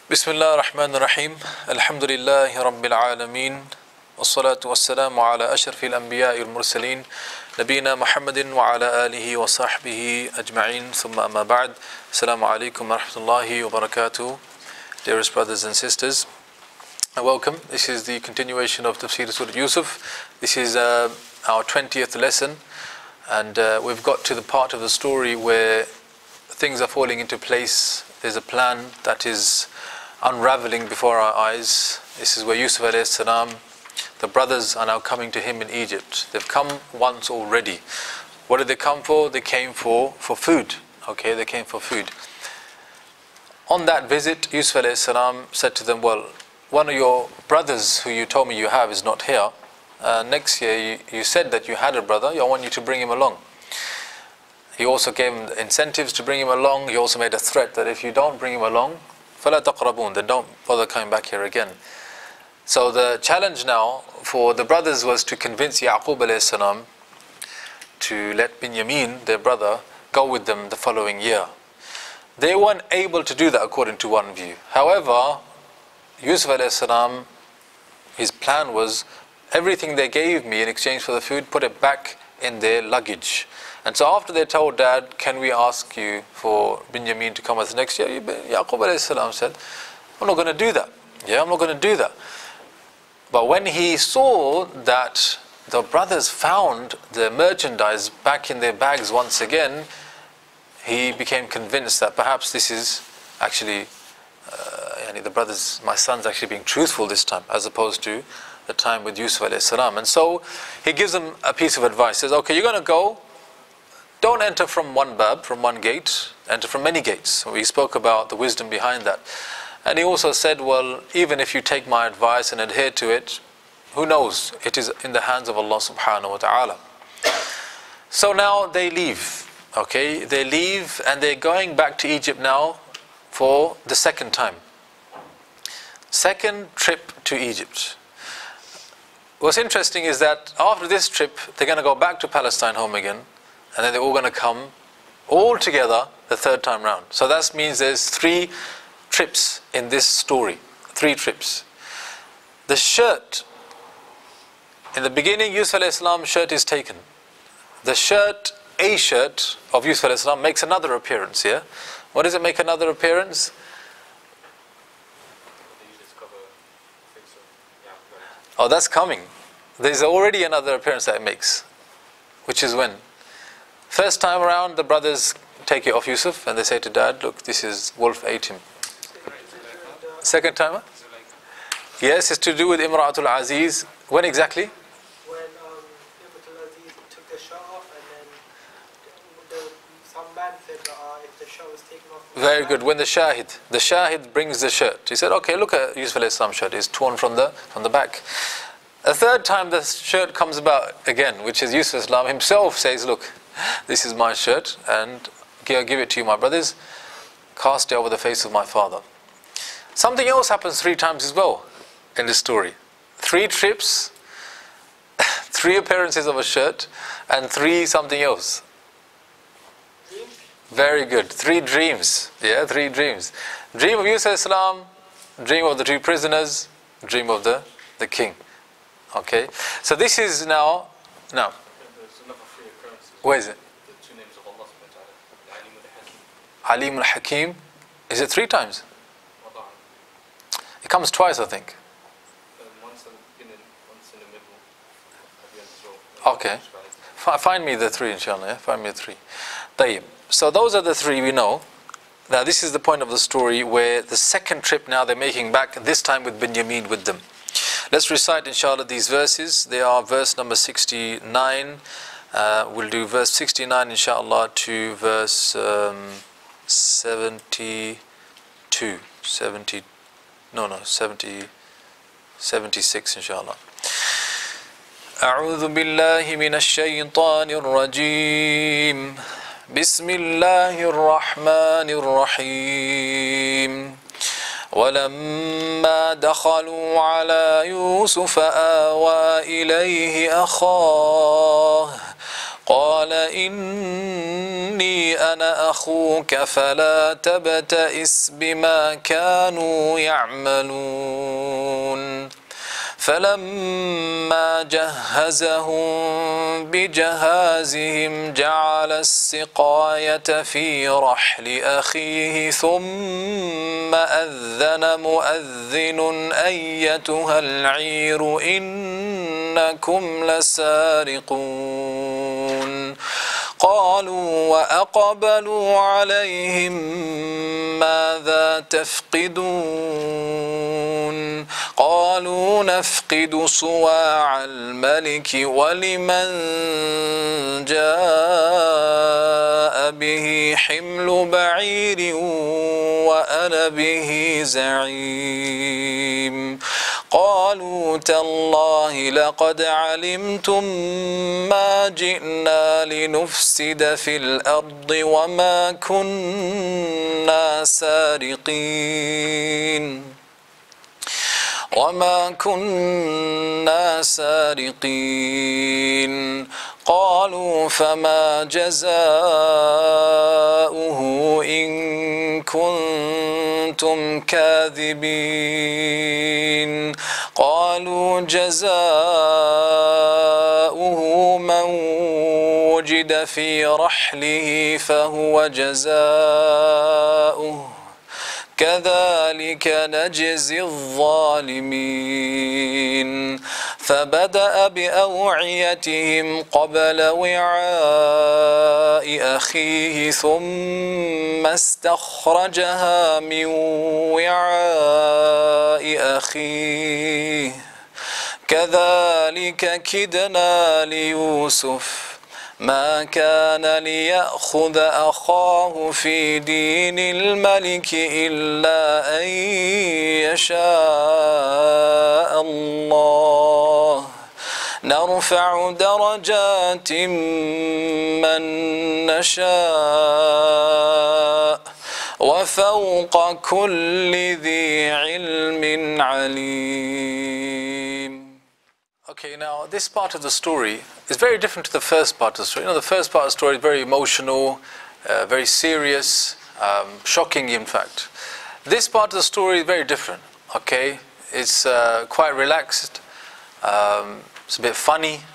Bismillah ar-Rahman ar-Rahim. Alhamdulillahi Rabbil Alameen. Wassalatu wassalamu ala ashrafil anbiya'i wal mursaleen. Nabiyyina Muhammadin wa ala alihi wa sahbihi ajma'in. Thumma amma ba'd. Assalamu alaikum wa rahmatullahi wa barakatuh. Dearest brothers and sisters, welcome. This is the continuation of Tafseer Surah Yusuf. This is our 20th lesson. And we've got to the part of the story where things are falling into place. There's a plan that is unraveling before our eyes. This is where Yusuf alayhi salam, the brothers are now coming to him in Egypt. They've come once already. What did they come for? They came for food. Okay, they came for food. On that visit, Yusuf alayhi salam said to them, well, one of your brothers who you told me you have is not here. Next year you said that you had a brother. I want you to bring him along. He also gave him incentives to bring him along. He also made a threat that if you don't bring him along, فَلَا تَقْرَبُونَ, then don't bother coming back here again. So the challenge now for the brothers was to convince Yaqub alayhi salam to let Binyamin, their brother, go with them the following year. They weren't able to do that according to one view. However, Yusuf alayhi salam, his plan was, everything they gave me in exchange for the food, put it back in their luggage. And so after they told Dad, can we ask you for Binyamin to come with us next year? Yaqub alayhi salam said, I'm not going to do that. I'm not going to do that. But when he saw that the brothers found the merchandise back in their bags once again, he became convinced that perhaps this is actually, the brothers, my son's actually being truthful this time, as opposed to the time with Yusuf alayhi salam. And so he gives them a piece of advice. He says, okay, you're going to go. Don't enter from one bab, from one gate, enter from many gates. We spoke about the wisdom behind that. And he also said, well, even if you take my advice and adhere to it, who knows? It is in the hands of Allah subhanahu wa ta'ala. So now they leave, okay? They leave and they're going back to Egypt now for the second time. Second trip to Egypt. What's interesting is that after this trip, they're going to go back to Palestine home again. And then they're all going to come all together the third time round. So that means there's 3 trips in this story. 3 trips. The shirt, in the beginning, Yusuf alayhi salam's shirt is taken. The shirt, a shirt of Yusuf alayhi salam makes another appearance here. What does it make another appearance? Oh, that's coming. There's already another appearance that it makes. Which is when? First time around, the brothers take it off Yusuf and they say to Dad, look, this is wolf ate him. Second time? Yes, it's to do with Imra'atul Aziz. When exactly? When Imra'atul Aziz took the shirt off and then some man said that if the shirt was taken off... Very good. When the Shahid brings the shirt. He said, okay, look at Yusuf alayhi salam's shirt. It's torn from the back. A third time the shirt comes about again, which is Yusuf alayhi salam himself says, look, this is my shirt and I'll give it to you, my brothers. Cast it over the face of my father. Something else happens 3 times as well in this story. 3 trips, 3 appearances of a shirt, and 3 something else. Dreams? Very good. 3 dreams. 3 dreams. Dream of Yusuf alayhi salam, dream of the 2 prisoners, dream of the king. Okay. So this is now. Where is it? The 2 names of Allah subhanahu wa ta'ala, the Alim al-Hakim. Is it 3 times? It comes twice, I think. Once in the beginning, once in the middle, at the end as well. Okay. Find me the 3, inshallah. Find me the 3. Tayyib. So those are the 3 we know. Now this is the point of the story where the second trip now they're making back, this time with Binyamin with them. Let's recite, inshallah, these verses. They are verse number 69. We'll do verse 69 inshallah to verse 76 inshallah. أعوذ بالله من الشيطان الرجيم بسم الله الرحمن الرحيم ولما دخلوا على يوسف آوى إليه أخاه قال إني أنا أخوك فلا تبتئس بما كانوا يعملون فلما جهزهم بجهازهم جعل السقاية في رحل أخيه ثم أذن مؤذن أيتها العير إنكم لسارقون قالوا وأقبلوا عليهم ماذا تفقدون قالوا نفقد صواع الملك ولمن جاء به حمل بعير وأنا به زعيم قالوا تالله لقد علمتم ما جئنا لنفسد في الأرض وما كنا سارقين قالوا فما جزاؤه إن كنتم كاذبين قالوا جزاؤه من وجد في رحله فهو جزاؤه كذلك نجزي الظالمين فبدأ بأوعيتهم قبل وعاء أخيه ثم استخرجها من وعاء أخيه كذلك كدنا ليوسف ما كان ليأخذ أخاه في دين الملك إلا أن يشاء الله نرفع درجات من نشاء وفوق كل ذي علم عليم. Okay, now this part of the story is very different to the first part of the story. You know, the first part of the story is very emotional, very serious, shocking in fact. This part of the story is very different, okay? It's quite relaxed, it's a bit funny,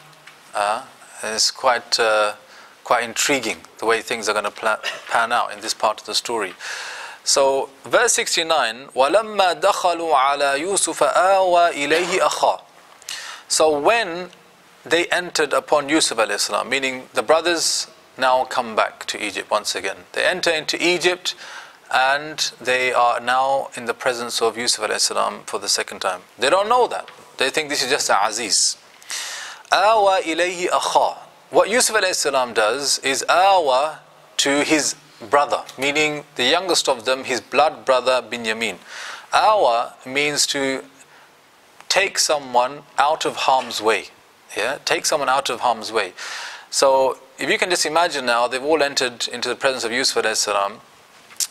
and it's quite intriguing the way things are going to pan out in this part of the story. So, verse 69, وَلَمَّا دَخَلُوا عَلَى يُوسُفَ آوَى إِلَيْهِ أَخَاهُ. So when they entered upon Yusuf alayhi salam, meaning the brothers now come back to Egypt once again. They enter into Egypt and they are now in the presence of Yusuf alayhi salam for the second time. They don't know that. They think this is just an aziz. Awa ilayhi akha. What Yusuf alayhi salam does is awa to his brother, meaning the youngest of them, his blood brother Binyamin. Awa means to take someone out of harm's way. Yeah, take someone out of harm's way. So if you can just imagine now, they've all entered into the presence of Yusuf alayhi salam,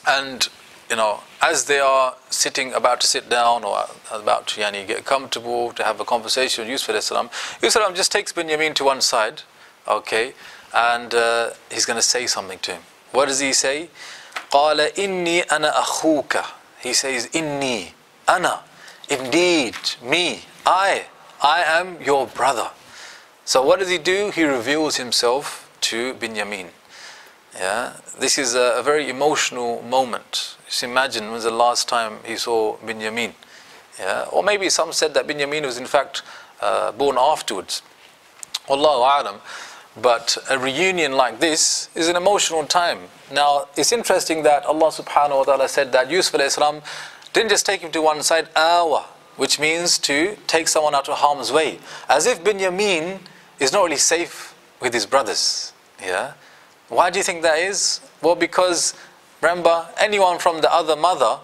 and you know, as they are sitting, about to sit down or about to get comfortable to have a conversation with Yusuf alayhi salam, Yusuf alayhi salam just takes Binyamin to one side, okay, and he's going to say something to him. What does he say? قال إني أنا أخوك. He says, إني أنا. Indeed, me, I am your brother. So what does he do? He reveals himself to Binyamin. Yeah, this is a very emotional moment. Just imagine when was the last time he saw Binyamin. Yeah, or maybe some said that Binyamin was in fact born afterwards. Allahu a'lam. But a reunion like this is an emotional time. Now, it's interesting that Allah subhanahu wa ta'ala said that Yusuf alayhi salam didn't just take him to one side, awa, which means to take someone out of harm's way. As if Binyamin is not really safe with his brothers. Yeah. Why do you think that is? Well, because remember, anyone from the other mother,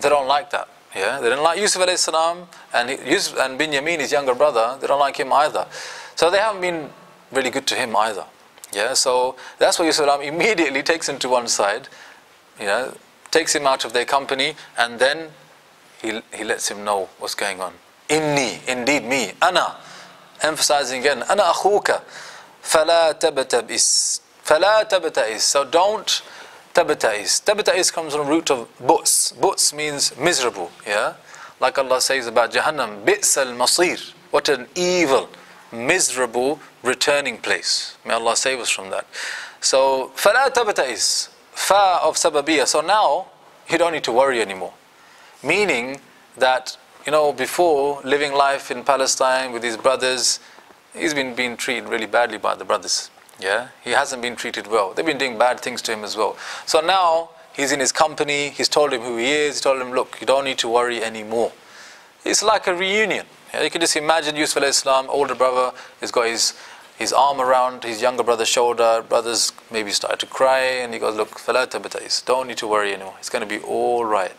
they don't like that. Yeah. They don't like Yusuf alayhi salam, and Binyamin, his younger brother, they don't like him either. So they haven't been really good to him either. Yeah. So that's why Yusuf alayhi salam immediately takes him to one side. Yeah. Takes him out of their company, and then he lets him know what's going on. Inni, indeed me, ana, emphasizing again, ana akhuka, فَلَا تَبْتَئِسْ فَلَا تَبْتَئِسْ. So don't tabta'is. Tabta'is comes from the root of bu's. Bu's means miserable, yeah? Like Allah says about Jahannam, bi's al-masir. What an evil, miserable returning place. May Allah save us from that. So, فَلَا تَبْتَئِسْ. Fa of sababiyah. So now, you don't need to worry anymore. Meaning that, before living life in Palestine with his brothers, he's been being treated really badly by the brothers. Yeah, he hasn't been treated well. They've been doing bad things to him as well. So now he's in his company. He's told him who he is. He's told him, look, you don't need to worry anymore. It's like a reunion. Yeah, you can just imagine Yusuf alayhi salam, older brother, has got his arm around his younger brother's shoulder. Brothers maybe started to cry, and he goes, look, فَلَا تَبْتَئِسْ. Don't need to worry anymore. It's going to be all right.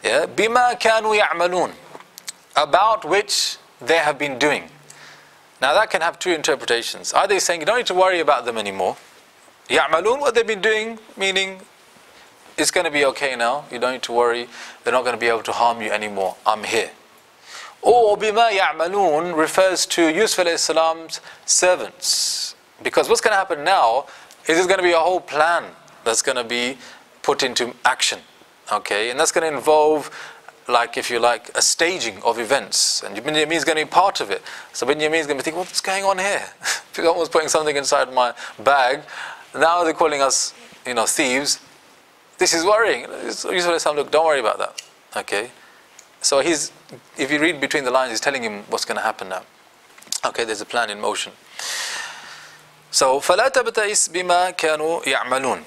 Yeah, بِمَا كَانُوا يَعْمَلُونَ. About which they have been doing. Now that can have two interpretations. Either he's saying you don't need to worry about them anymore. يَعْمَلُونَ, what they've been doing, meaning it's going to be okay now. You don't need to worry. They're not going to be able to harm you anymore. I'm here. Or بِمَا يَعْمَلُونَ refers to Yusuf alayhi salam's servants. Because what's going to happen now is there's going to be a whole plan that's going to be put into action. Okay, and that's going to involve, like, if you like, a staging of events, and Binyamin is going to be part of it. So Binyamin is going to be thinking, what's going on here? Someone was putting something inside my bag. Now they're calling us, thieves. This is worrying. So Yusuf said, look, don't worry about that. Okay. So if you read between the lines, he's telling him what's going to happen now. Okay, there's a plan in motion. So فَلَا تَبْتَئِسْ بِمَا كَانُوا يَعْمَلُونَ.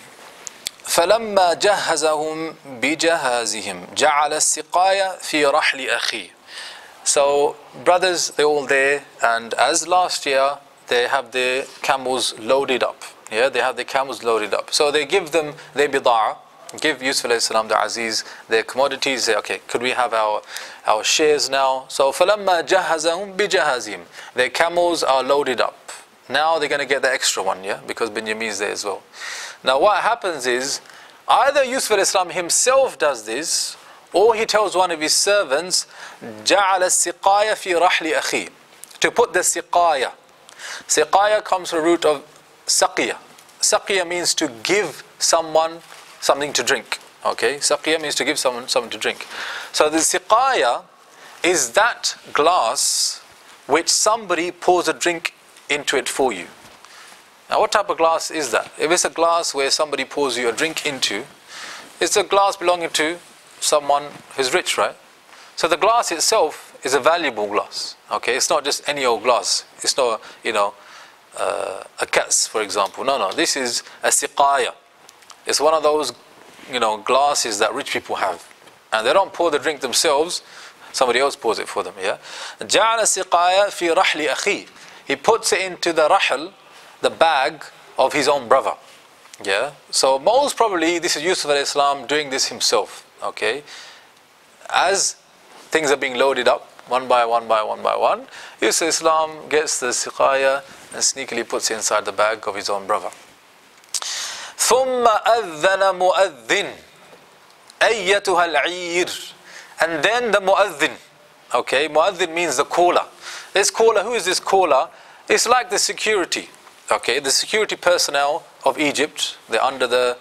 فَلَمَّا جَهَّزَهُمْ بِجَهَازِهِمْ جَعَلَ السِّقَايَ فِي رَحْلِ أَخِيهِ. So brothers, they're all there, and as last year, they have their camels loaded up. Yeah, they have their camels loaded up. So they give them their bida'ah, give Yusuf alayhi salam, the Aziz, their commodities. Say, okay, could we have our shares now? So فَلَمَّا جَهَّزَهُمْ بِجَهَازِهِمْ. Their camels are loaded up. Now they're going to get the extra one, yeah, because Binyamin is there as well. Now what happens is, either Yusuf alayhi salam himself does this, or he tells one of his servants, جَعَلَ السِّقَايَ فِي رَحْلِ أَخِيهِ, to put the siqaya. Siqaya comes from the root of saqiya. Saqiya means to give someone something to drink. Okay, saqiya means to give someone something to drink. So the siqaya is that glass which somebody pours a drink into it for you. Now what type of glass is that? If it's a glass where somebody pours you a drink into, it's a glass belonging to someone who's rich, right? So the glass itself is a valuable glass. Okay, it's not just any old glass. It's not, a kas, for example. No, this is a siqaya. It's one of those, glasses that rich people have. And they don't pour the drink themselves, somebody else pours it for them, yeah? جَعَلَ السِّقَايَ فِي رَحْلِ أَخِيهِ. He puts it into the rahl, the bag of his own brother. Yeah. So most probably this is Yusuf alayhi salam doing this himself. Okay. As things are being loaded up one by one, Yusuf alayhi salam gets the siqaya and sneakily puts it inside the bag of his own brother. ثُمَّ أَذَّنَ مُؤَذِّنٌ أَيَّتُهَا الْعِيرُ. And then the mu'adhin. Okay, mu'adhin means the caller. This caller, who is this caller? It's like the security. Okay, the security personnel of Egypt, they're under the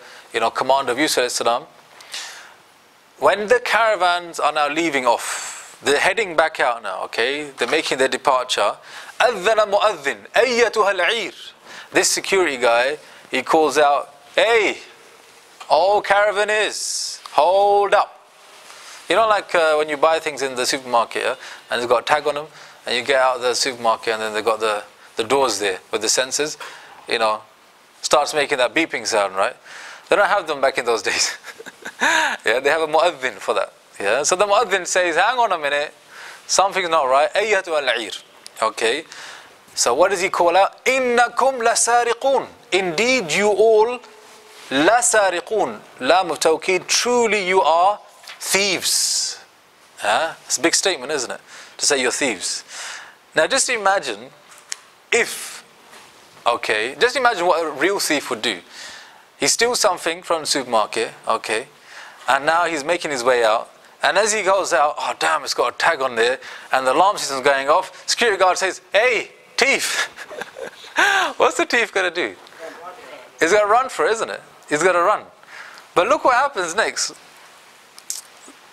command of Yusuf alayhi salam. When the caravans are now leaving off, they're heading back out now, okay? They're making their departure. أَذَّنَ مُؤَذِّنٌ أَيَّتُهَا الْعِيرُ. This security guy, he calls out, hey, all caravaneers, hold up. Like when you buy things in the supermarket, yeah, and it's got a tag on them, and you get out of the supermarket and then they've got the doors there with the sensors, starts making that beeping sound, right? They don't have them back in those days. Yeah, they have a mu'adhin for that. Yeah, so the mu'adhin says, hang on a minute, something's not right. Ayyatu al-'ir. Okay, so what does he call out? Innakum lasariqun. Indeed, you all lasariqun. Lam of tawqid. Truly, you are thieves. It's a big statement, isn't it? To say you're thieves. Now, just imagine just imagine what a real thief would do. He steals something from the supermarket, okay, and now he's making his way out, and as he goes out, oh damn, it's got a tag on there, and the alarm system's going off, security guard says, hey, thief, What's the thief going to do? He's going to run for it, isn't it? He's going to run. But look what happens next.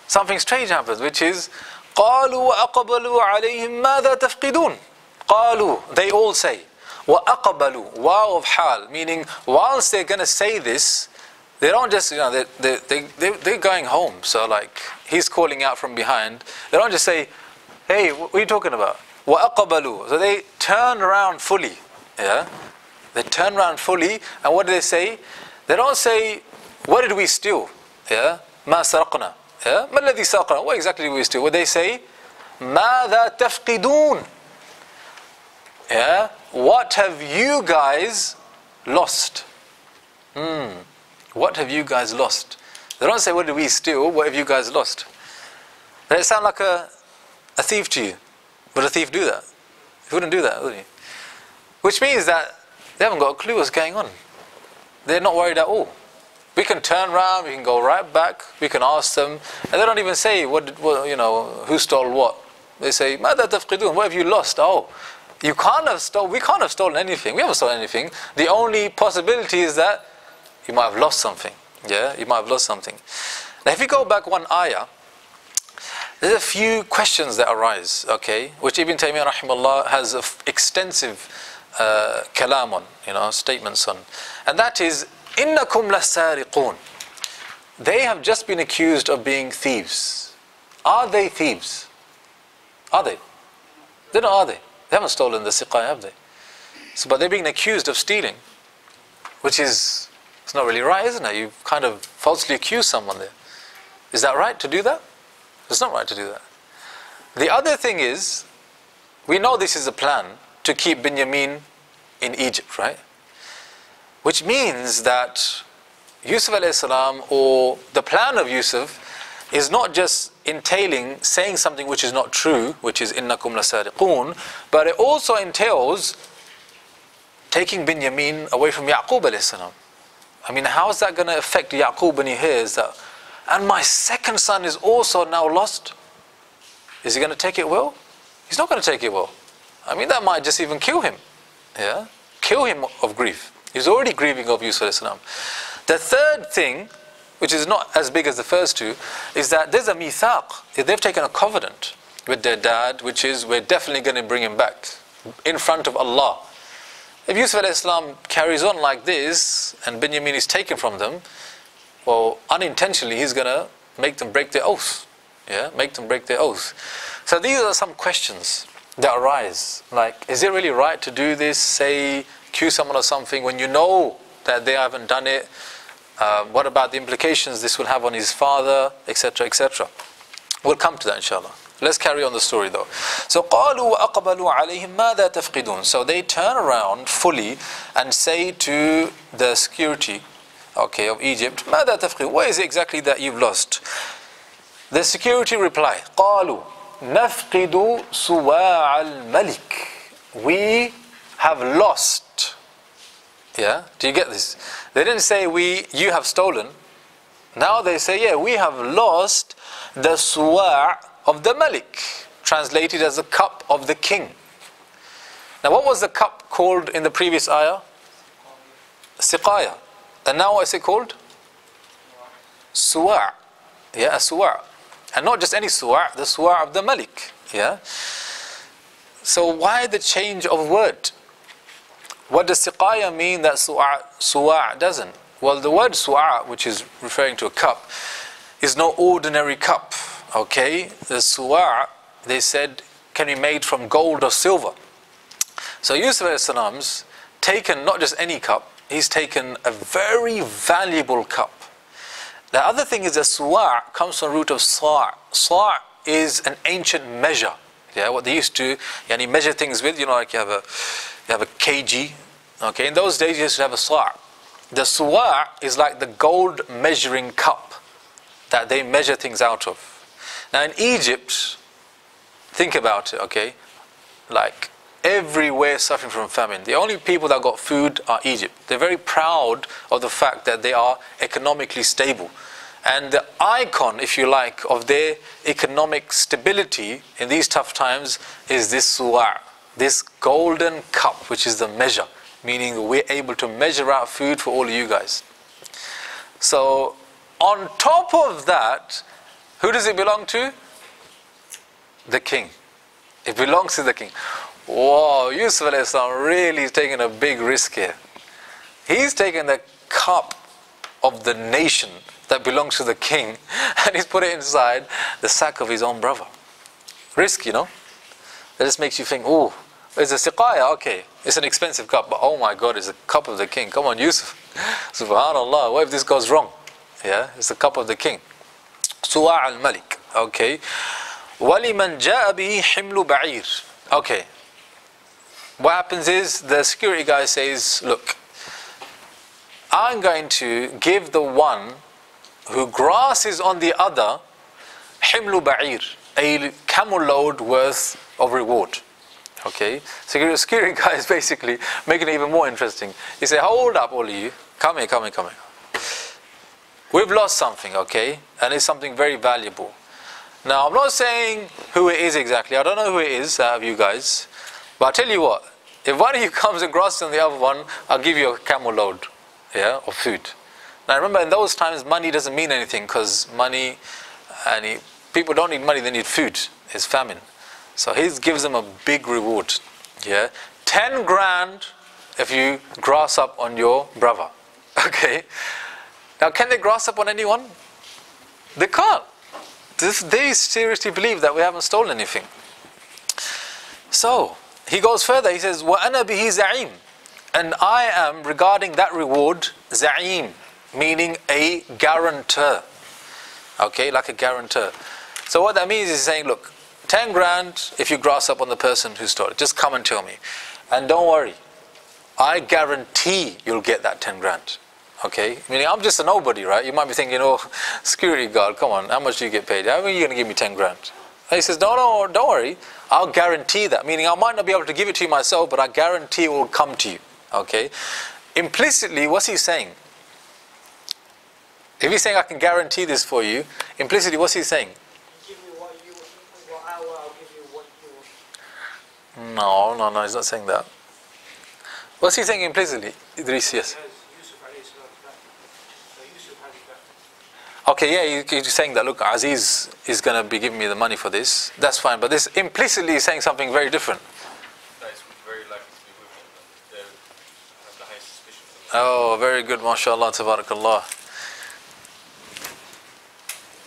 Something strange happens, which is قالوا وأقبلوا عليهم ماذا تفقدون. قالوا, they all say. وأقبلوا, wow of hal, meaning whilst they're going to say this, they don't just, they're going home. So like, he's calling out from behind. They don't just say, hey, what are you talking about? وَأَقَبَلُوا. So they turn around fully. Yeah? They turn around fully. And what do they say? They don't say, what did we steal? Yeah? مَا سَرَقْنَا. Yeah? مَا الَّذِي سَرَقْنَا. What exactly did we steal? What they say? مَاذَا تَفْقِدُونَ. Yeah? What have you guys lost? What have you guys lost? They don't say, what did we steal? What have you guys lost? Does it sound like a thief to you? Would a thief do that? He wouldn't do that, would he? Which means that they haven't got a clue what's going on. They're not worried at all. We can turn around, we can go right back, we can ask them, and they don't even say, who stole what? They say, ماذا تفقدون? What have you lost? Oh, we can't have stolen anything. We haven't stolen anything. The only possibility is that you might have lost something. Yeah, you might have lost something. Now if you go back one ayah, there's a few questions that arise, okay, which Ibn Taymiyyah rahimahullah has an extensive kalam on, statements on. And that is, إِنَّكُمْ لَسَارِقُونَ. They have just been accused of being thieves. Are they thieves? Are they? They're not, are they? They haven't stolen the siqaya, have they? So, but they're being accused of stealing, which is, it's not really right, isn't it? You've kind of falsely accused someone there. Is that right to do that? It's not right to do that. The other thing is, we know this is a plan to keep Binyamin in Egypt, right? Which means that Yusuf alayhi salam, or the plan of Yusuf, is not just entailing saying something which is not true, which is innakum lasariqun, but it also entails taking Binyamin away from Yaqub alayhi salam. I mean, how is that going to affect Yaqub when he hears that, and my second son is also now lost? Is he going to take it well? He's not going to take it well. I mean, that might just even kill him. Yeah? Kill him of grief. He's already grieving of Yusuf alayhi salam. The third thing, which is not as big as the first two, is that there's a mithaq. They've taken a covenant with their dad, which is, we're definitely going to bring him back in front of Allah. If Yusuf alayhi salam carries on like this, and Binyamin is taken from them, well, unintentionally, he's going to make them break their oath. Yeah, make them break their oath. So these are some questions that arise. Like, is it really right to do this? Say, accuse someone of something when you know that they haven't done it? What about the implications this will have on his father, etc., etc.? We'll come to that, inshallah. Let's carry on the story though. So قالوا وأقبلوا عليهم ماذا تفقدون. So they turn around fully and say to the security, okay, of Egypt, ماذا تفقدون? What is it exactly that you've lost? The security reply, قالوا نفقد صواع الملك. We have lost. Yeah, do you get this? They didn't say you have stolen. Now they say, yeah, we have lost the suwa' of the malik, translated as the cup of the king. Now what was the cup called in the previous ayah? Siqaya. And now what is it called? Suwa'. Yeah, a suwa'. And not just any suwa', the suwa' of the malik. Yeah. So why the change of word? What does siqaya mean that suwa' doesn't? Well, the word suwa', which is referring to a cup, is no ordinary cup. Okay, the suwa', they said, can be made from gold or silver. So Yusuf alayhi salam's taken not just any cup, he's taken a very valuable cup. The other thing is that suwa' comes from the root of sa'. Sa' is an ancient measure. Yeah, what they used to measure things with, like you have a kg. Okay, in those days you used to have a sa'. The suwa' is like the gold measuring cup that they measure things out of. Now in Egypt, think about it, okay, like everywhere suffering from famine. The only people that got food are Egypt. They're very proud of the fact that they are economically stable. And the icon, if you like, of their economic stability in these tough times is this suwa', this golden cup, which is the measure. meaning we're able to measure out food for all of you guys. So on top of that, who does it belong to? The king. It belongs to the king. Whoa, Yusuf alayhi salam really is taking a big risk here. He's taking the cup of the nation that belongs to the king and he's put it inside the sack of his own brother. Risk, you know. That just makes you think, oh, it's a siqaya, okay, it's an expensive cup, but oh my God, it's a cup of the king. Come on, Yusuf. Subhanallah, what if this goes wrong? Yeah, it's the cup of the king. Suwa' al-Malik, okay. وَلِمَنْ جَاءَ بِهِ حِمْلُ بَعِيرٍ. Okay. What happens is, the security guy says, look, I'm going to give the one who grasses on the other حِمْلُ بَعِيرٍ, a camel load worth of reward. Okay, so the security guy is basically making it even more interesting. He said, hold up all of you, come here. We've lost something, okay, and it's something very valuable. Now, I'm not saying who it is exactly. I don't know who it is out of you guys. But I'll tell you what. If one of you comes and grasses on the other one, I'll give you a camel load, yeah, of food. Now, remember, in those times, money doesn't mean anything because money, people don't need money, they need food. It's famine. So he gives them a big reward, yeah. 10 grand if you grass up on your brother, okay. Now, can they grass up on anyone? They can't. They seriously believe that we haven't stolen anything. So, he goes further, he says, وَأَنَا بِهِ زَعِيمٌ. And I am, regarding that reward, za'im, meaning a guarantor. Okay, like a guarantor. So what that means is saying, look, 10 grand if you grass up on the person who stole it. Just come and tell me. And don't worry, I guarantee you'll get that 10 grand. Okay, meaning I'm just a nobody, right? You might be thinking, oh, security guard, come on, how much do you get paid? How are you going to give me 10 grand? And he says, no, don't worry, I'll guarantee that. Meaning I might not be able to give it to you myself, but I guarantee it will come to you. Okay, implicitly, what's he saying? If he's saying I can guarantee this for you, implicitly, what's he saying? Give me what I'll give you what you want. No, he's not saying that. What's he saying implicitly? Idris, yes. Okay, yeah, he's saying that, look, Aziz is going to be giving me the money for this. That's fine, but this implicitly is saying something very different. That is very likely to be with him. They have the highest suspicion. Oh, very good, mashallah, tabarakallah.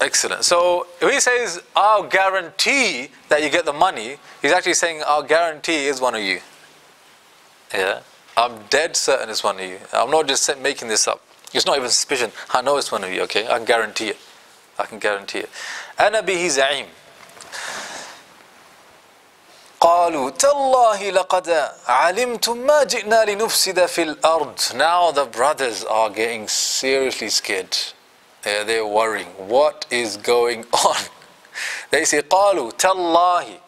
Excellent. So, if he says, I'll guarantee that you get the money, he's actually saying, I'll guarantee is one of you. Yeah, I'm dead certain it's one of you. I'm not just making this up. It's not even suspicion. I know it's one of you, okay? I can guarantee it. أَنَا بِهِ زَعِيمٌ. قَالُوا تَاللَّهِ لَقَدْ عَلِمْتُمْ مَا جِئْنَا لِنُفْسِدَ فِي الْأَرْضِ. Now the brothers are getting seriously scared. They're worrying. What is going on? They say, قَالُوا تَاللَّهِ.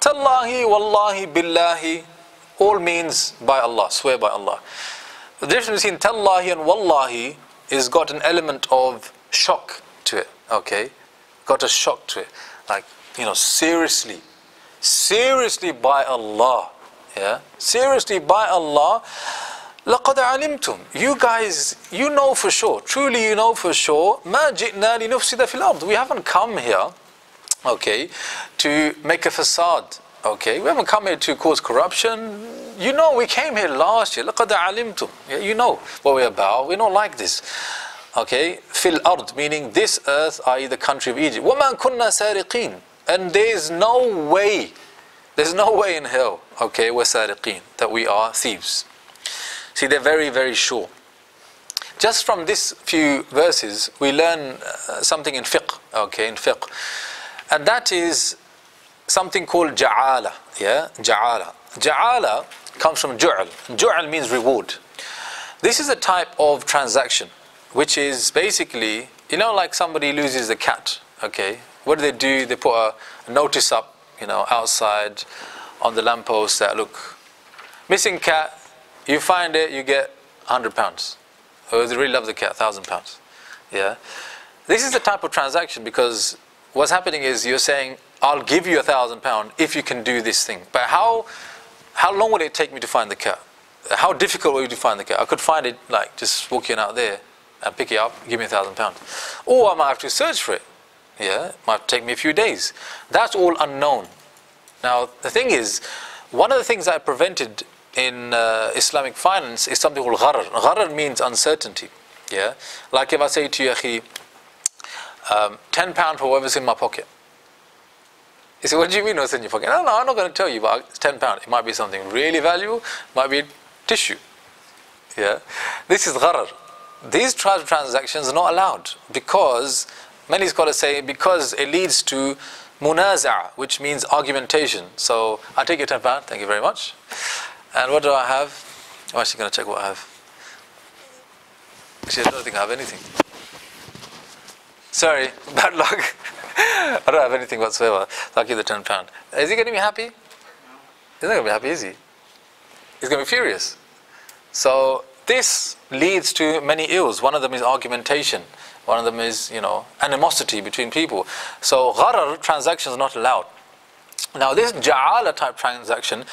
تَاللَّهِ وَاللَّهِ بِاللَّهِ all means by Allah, swear by Allah. The difference between tallahi and wallahi is got an element of shock to it, okay? Got a shock to it. Like, seriously by Allah, yeah? Seriously by Allah, لَقَدْ عَلِمْتُمْ. You guys, you know for sure, truly you know for sure, مَا جِئْنَا لِنُفْسِدَ فِي الْأَرْضِ. We haven't come here, okay, to make a facade. Okay, we haven't come here to cause corruption. You know, we came here last year. لَقَدْ عَلِمْتُمْ. You know what we're about. We're not like this. Okay, fil ard, meaning this earth, i.e. the country of Egypt. وَمَا كُنَّا سَارِقِينَ. And there's no way in hell, okay, we're sariqeen, that we are thieves. See, they're very, very sure. Just from this few verses, we learn something in fiqh, okay, in fiqh. And that is something called ja'ala, yeah, ja'ala. Ja'ala comes from ju'al. Ju'al means reward. This is a type of transaction, which is basically, like somebody loses a cat, okay? What do? They put a notice up, outside on the lamppost that, look, missing cat, you find it, you get £100. Or they really love the cat, £1,000, yeah? This is the type of transaction because what's happening is you're saying, I'll give you £1,000 if you can do this thing. But how long would it take me to find the cat? how difficult would you find the cat? I could find it like just walking out there and pick it up, give me £1,000. Or I might have to search for it. Yeah, it might take me a few days. That's all unknown. Now, the thing is, one of the things that prevented in Islamic finance is something called gharar. Gharar means uncertainty. Yeah, like if I say to you, akhi, £10 for whatever's in my pocket. You say, what do you mean what's in your pocket? No, I'm not going to tell you, but it's £10. It might be something really valuable, might be tissue. Yeah, this is gharar. These types of transactions are not allowed because many scholars say because it leads to munaza', which means argumentation. So I take your £10, thank you very much. And what do I have? I'm actually going to check what I have. Actually, I don't think I have anything. Sorry, bad luck. I don't have anything whatsoever. So I'll give the £10. Is he going to be happy? He's not going to be happy, is he? He's going to be furious. So this leads to many ills. One of them is argumentation. One of them is, animosity between people. So gharar transaction is not allowed. Now this ja'ala type transaction,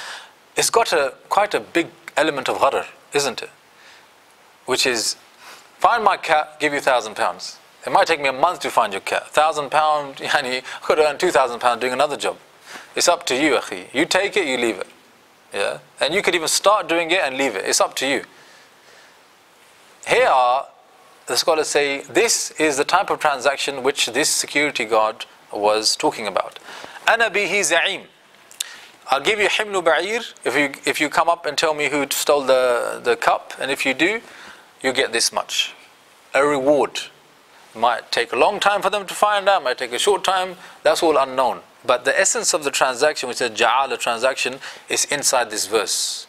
it's got quite a big element of gharar, isn't it? Which is, find my cat, give you £1,000. It might take me a month to find your cat. £1,000, I could earn £2,000 doing another job. It's up to you, akhi. You take it, you leave it. Yeah? And you could even start doing it and leave it. It's up to you. Here, the scholars say, this is the type of transaction which this security guard was talking about. Ana bihi za'im. I'll give you himlu ba'ir if you come up and tell me who stole the cup, and if you do, you get this much. A reward. Might take a long time for them to find out, might take a short time, that's all unknown. But the essence of the transaction, which is a ja'ala transaction, is inside this verse.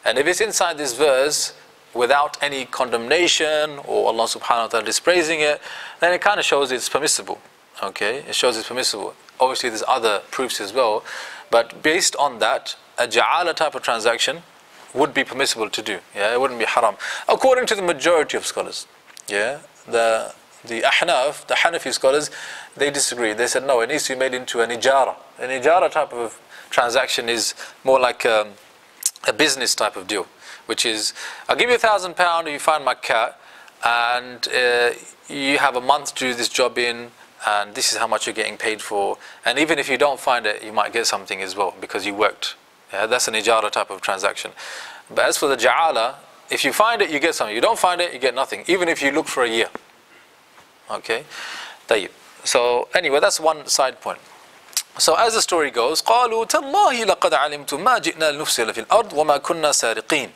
And if it's inside this verse, without any condemnation, or Allah subhanahu wa ta'ala dispraising it, then it kind of shows it's permissible. Okay, it shows it's permissible. Obviously there's other proofs as well, but based on that, a ja'ala type of transaction would be permissible to do. Yeah, it wouldn't be haram. According to the majority of scholars. Yeah, the Ahnaf, the Hanafi scholars, they disagree. They said no, it needs to be made into an ijara. An ijara type of transaction is more like a business type of deal, which is, I'll give you £1,000 if you find my cat, and you have a month to do this job in, and this is how much you're getting paid for. And even if you don't find it, you might get something as well because you worked. Yeah, that's an ijara type of transaction. But as for the ja'ala, if you find it, you get something. You don't find it, you get nothing, even if you look for a year. Okay, طيب. So anyway, that's one side point. So as the story goes, قالوا تالله لقد علمتم ما جئنا لنفسد في الأرض وما كنا سارقين.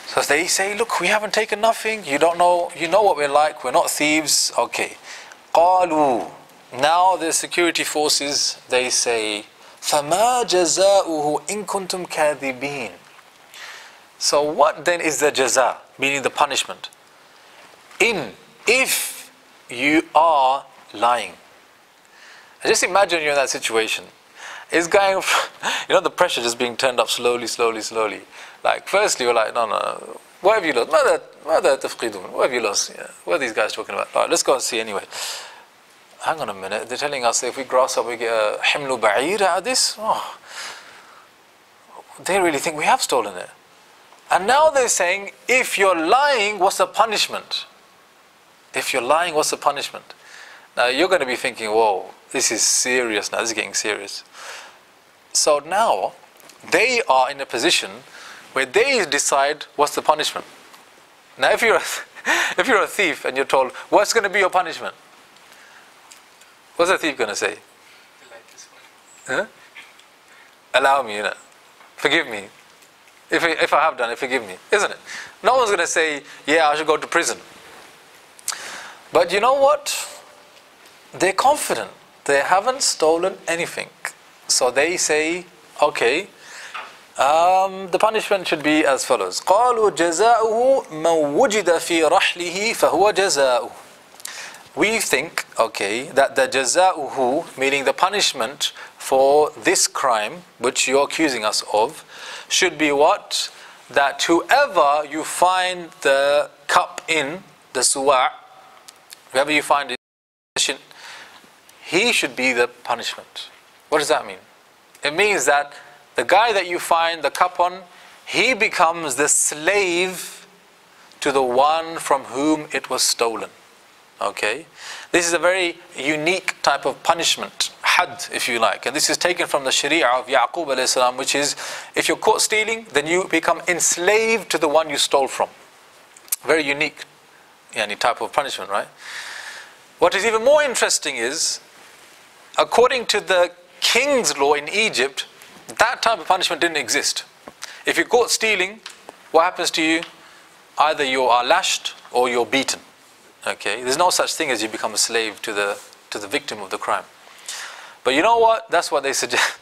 So they say, look, we haven't taken nothing. You don't know. You know what we're like. We're not thieves. Okay. قالوا. Now the security forces, they say, فما جزاؤه إن كنتم كاذبين. So what then is the jaza, meaning the punishment? If you are lying. Just imagine you're in that situation. It's going, the pressure just being turned up slowly. Like, firstly, you're like, no. What have you lost? ماذا تفقدون? What have you lost? Yeah. What are these guys talking about? All right, let's go and see anyway. Hang on a minute. They're telling us that if we grass up, we get a himlu ba'ir out of this? Oh. They really think we have stolen it. And now they're saying, if you're lying, what's the punishment? If you're lying, what's the punishment? Now you're going to be thinking, whoa, this is serious now, this is getting serious. So now, they are in a position where they decide what's the punishment. Now if you're a thief and you're told, what's going to be your punishment? What's the thief going to say? Like this Huh? one. Allow me, forgive me. If I have done it, forgive me, isn't it? No one's going to say, yeah, I should go to prison. But you know what? They're confident. They haven't stolen anything. So they say, okay, the punishment should be as follows. قالوا جزاؤه من وجد في رحله فهو جزاؤه. We think, okay, that the jaza'uhu, meaning the punishment for this crime, which you're accusing us of, should be what? That whoever you find the cup in, the suwa', whoever you find it, he should be the punishment. What does that mean? It means that the guy that you find the cup on, he becomes the slave to the one from whom it was stolen. Okay? This is a very unique type of punishment, had, if you like. And this is taken from the Sharia of Yaqub alayhi salam, which is, if you're caught stealing, then you become enslaved to the one you stole from. Very unique type of punishment, right? What is even more interesting is, according to the king's law in Egypt, that type of punishment didn't exist. If you're caught stealing, what happens to you? Either you are lashed or you're beaten. Okay, there's no such thing as you become a slave to the victim of the crime. But you know what? That's what they suggest.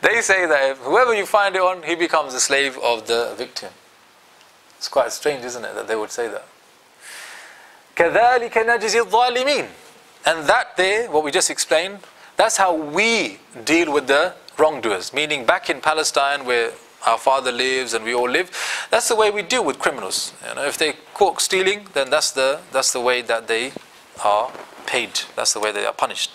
They say that if whoever you find it on, he becomes a slave of the victim. It's quite strange, isn't it, that they would say that? كَذَلِكَ نَجْزِي الظَّالِمِينَ. And that there, what we just explained, that's how we deal with the wrongdoers. Meaning back in Palestine where our father lives and we all live, that's the way we deal with criminals. You know, if they caught stealing, then that's the way that they are paid. That's the way they are punished.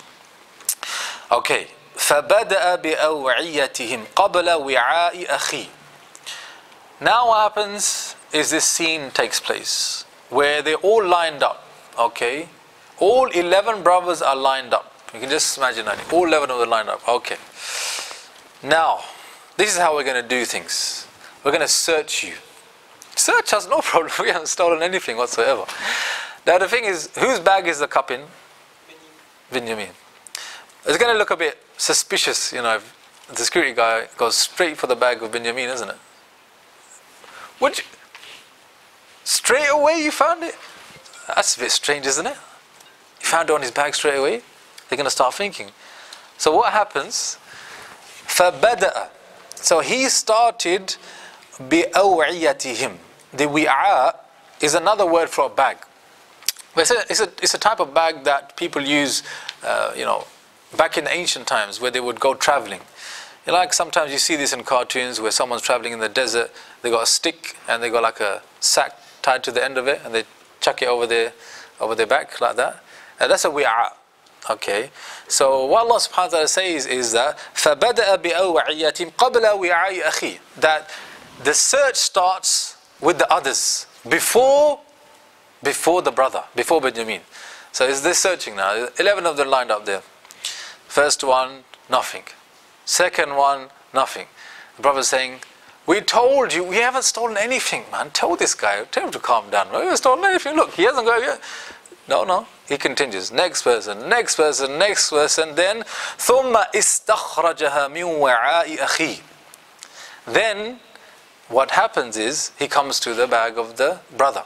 Okay. فَبَدَأَ بِأَوْعِيَّتِهِمْ قَبْلَ وِعَاءِ أَخِيهِ. Now what happens is this scene takes place where they're all lined up. Okay. All 11 brothers are lined up. You can just imagine that. All 11 of them lined up. Okay. Now, this is how we're going to do things. We're going to search you. Search us, no problem. We haven't stolen anything whatsoever. Now the thing is, whose bag is the cup in? Binyamin. It's going to look a bit suspicious, you know, if the security guy goes straight for the bag of Binyamin, isn't it? Would you? Straight away you found it? That's a bit strange, isn't it? You found it on his bag straight away? They're going to start thinking. So what happens? فَبَدَأَ. So he started بِأَوْعِيَتِهِمْ. The wi'a is another word for a bag. It's a type of bag that people use, back in the ancient times where they would go traveling. You know, like sometimes you see this in cartoons where someone's traveling in the desert, they got a stick and they got like a sack tied to the end of it and they chuck it over their back like that. That's a wi'a. Okay, so what Allah subhanahu wa ta'ala says is that فَبَدَأَ بِأَوْعِيَّةٍ قَبْلَ وِعَاءِ أَخِيهِ, that the search starts with the others before the brother, before Benjamin. So is this searching now? 11 of them lined up there. First one, nothing. Second one, nothing. The brother's saying, we told you, we haven't stolen anything, man. Tell this guy, tell him to calm down. We haven't stolen anything. Look, he hasn't got it. No. He continues. Next person. Then ثُمَّ إِسْتَخْرَجَهَا مِنْ وَعَاءِ أَخِيهِ. Then what happens is he comes to the bag of the brother.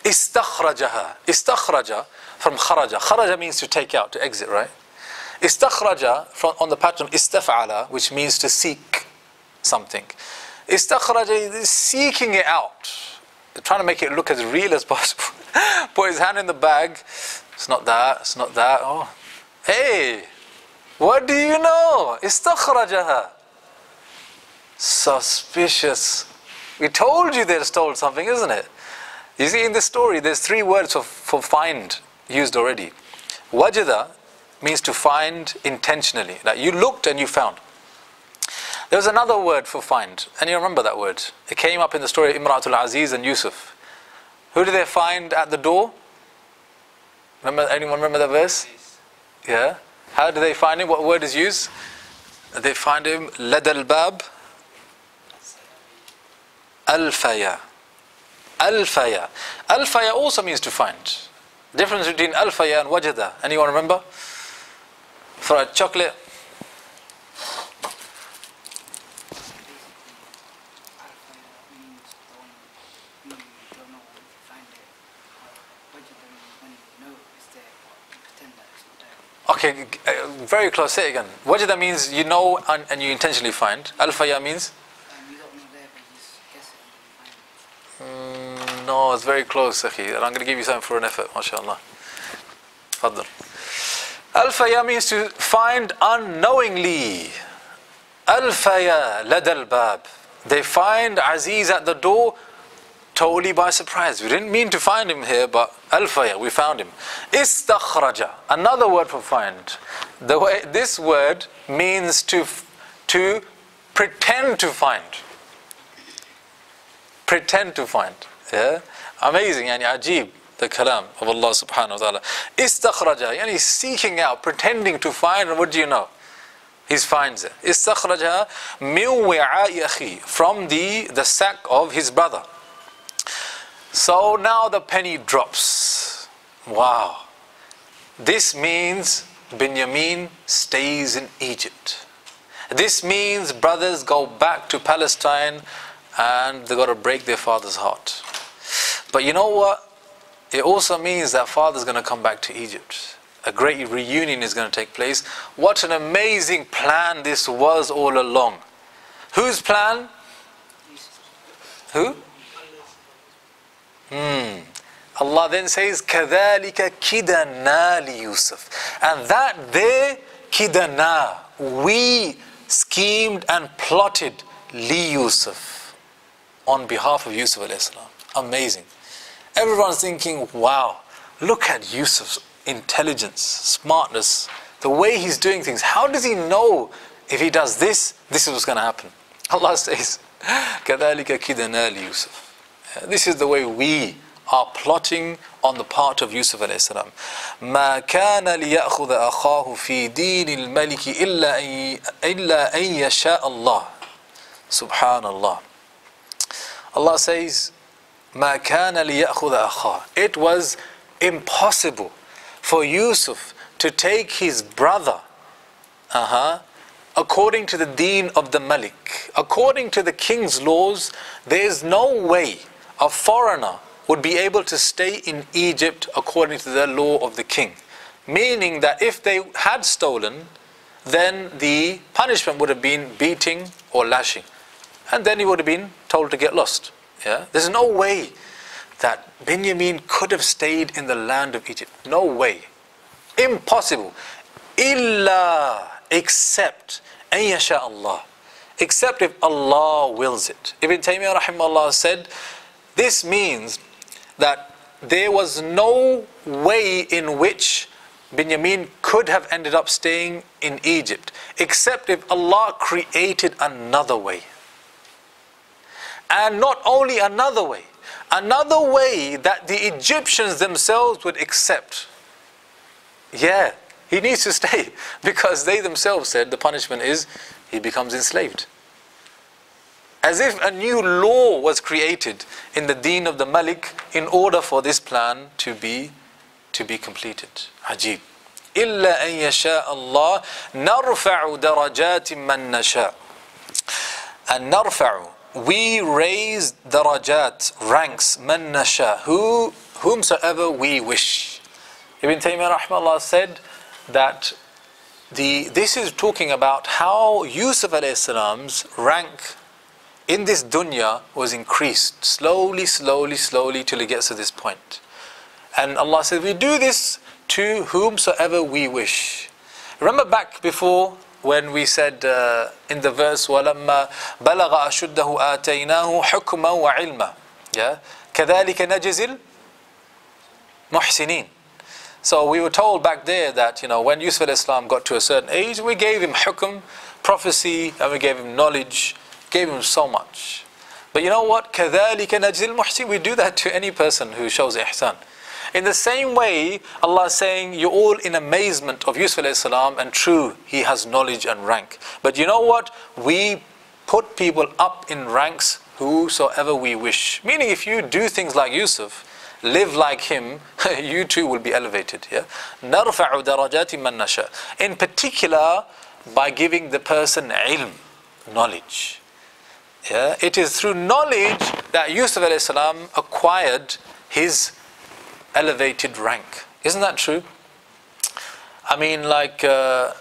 إِسْتَخْرَجَهَا. إِسْتَخْرَجَ from kharaja. Kharaja means to take out, to exit, right? إِسْتَخْرَجَ from on the pattern إِسْتَفْعَلَ, which means to seek something. إِسْتَخْرَجَ is seeking it out. They're trying to make it look as real as possible. Put his hand in the bag. It's not that. Oh, hey, what do you know? Istakhrajaha. Suspicious. We told you they stole something, isn't it? You see, in this story, there's 3 words for find used already. Wajada means to find intentionally. Like you looked and you found. There was another word for find, and you remember that word. It came up in the story of Imratul Aziz and Yusuf. Who did they find at the door? Anyone remember that verse? Yeah. How do they find him? What word is used? They find him ladal bab alfaya. Alfaya. Alfaya also means to find. Difference between alfaya and wajada. Anyone remember? For a chocolate. Okay, very close. Say it again. Wajada means you know and you intentionally find. Alfaya means? You don't know there, but you just guess it and you find it. No, it's very close, Akhi. And I'm going to give you something for an effort, mashallah. Fadl. Alfaya means to find unknowingly. Alfaya ladal bab. They find Aziz at the door totally by surprise. We didn't mean to find him here, but alfaya, we found him. Istakhraja, another word for find. This word means to pretend to find. pretend to find. Yeah? Amazing, yani ajib, the kalam of Allah subhanahu wa ta'ala. Istakhraja, yani seeking out, pretending to find, and what do you know? He finds it. Istakhraja min wi'a'i akhi, from the sack of his brother. So now the penny drops. Wow. This means Binyamin stays in Egypt. This means brothers go back to Palestine and they got to break their father's heart. But you know what? It also means that father's going to come back to Egypt. A great reunion is going to take place. What an amazing plan this was all along. Whose plan? Who? Allah then says, كَذَلِكَ كِدَنَا لِيُوسُف. And that there, kidana, we schemed and plotted Yusuf, on behalf of Yusuf alayhi salam. Amazing. Everyone's thinking, wow, look at Yusuf's intelligence, smartness, the way he's doing things. How does he know if he does this, this is what's going to happen? Allah says, كَذَلِكَ كِدَنَا لِيُوسُف. This is the way we are plotting on the part of Yusuf alayhi salam. مَا كَانَ لِيَأْخُذَ أَخَاهُ فِي دِينِ الْمَلِكِ إِلَّا أَن يَشَاءَ اللَّهُ. Subhanallah. Allah says, مَا كَانَ لِيَأْخُذَ أَخَاهُ. It was impossible for Yusuf to take his brother according to the deen of the Malik. According to the king's laws, there is no way a foreigner would be able to stay in Egypt according to the law of the king. Meaning that if they had stolen, then the punishment would have been beating or lashing. And then he would have been told to get lost. Yeah? There's no way that Binyamin could have stayed in the land of Egypt. No way. Impossible. Illa, except an yasha Allah. Except if Allah wills it. Ibn Taymiyyah rahimahullah said, this means that there was no way in which Binyamin could have ended up staying in Egypt, except if Allah created another way. And not only another way that the Egyptians themselves would accept. Yeah, he needs to stay, because they themselves said the punishment is he becomes enslaved. As if a new law was created in the deen of the Malik in order for this plan to be completed. Ajib. إِلَّا أَن يَشَاءَ اللَّهُ نَرْفَعُ دَرَجَاتٍ مَّن نَّشَاءُ. And narfa'u, we raise darajat, ranks, man nasha, whomsoever we wish. Ibn Taymiyyah rahimahullah said that this is talking about how Yusuf alayhi salam's rank in this dunya was increased slowly till it gets to this point. And Allah says, we do this to whomsoever we wish. Remember back before when we said in the verse, وَلَمَّا بَلَغَ أَشُدَّهُ آتَيْنَاهُ حُكْمًا وَعِلْمًا. Yeah? كَذَلِكَ نَجْزِي الْمُحْسِنِينَ. So we were told back there that, when Yusuf alayhi salam got to a certain age, we gave him hukm, prophecy, and we gave him knowledge, gave him so much. But you know what? كَذَلِكَ نَجْزِي الْمُحْسِنِينَ. We do that to any person who shows ihsan. In the same way, Allah is saying, you're all in amazement of Yusuf alayhi salam, and true, he has knowledge and rank. But you know what? We put people up in ranks whosoever we wish. Meaning if you do things like Yusuf, live like him, you too will be elevated. Yeah? نَرْفَعُ دَرَجَاتٍ مَّن نَّشَاءُ. In particular, by giving the person ilm, knowledge. Yeah? It is through knowledge that Yusuf alayhi salam acquired his elevated rank. Isn't that true? I mean, like the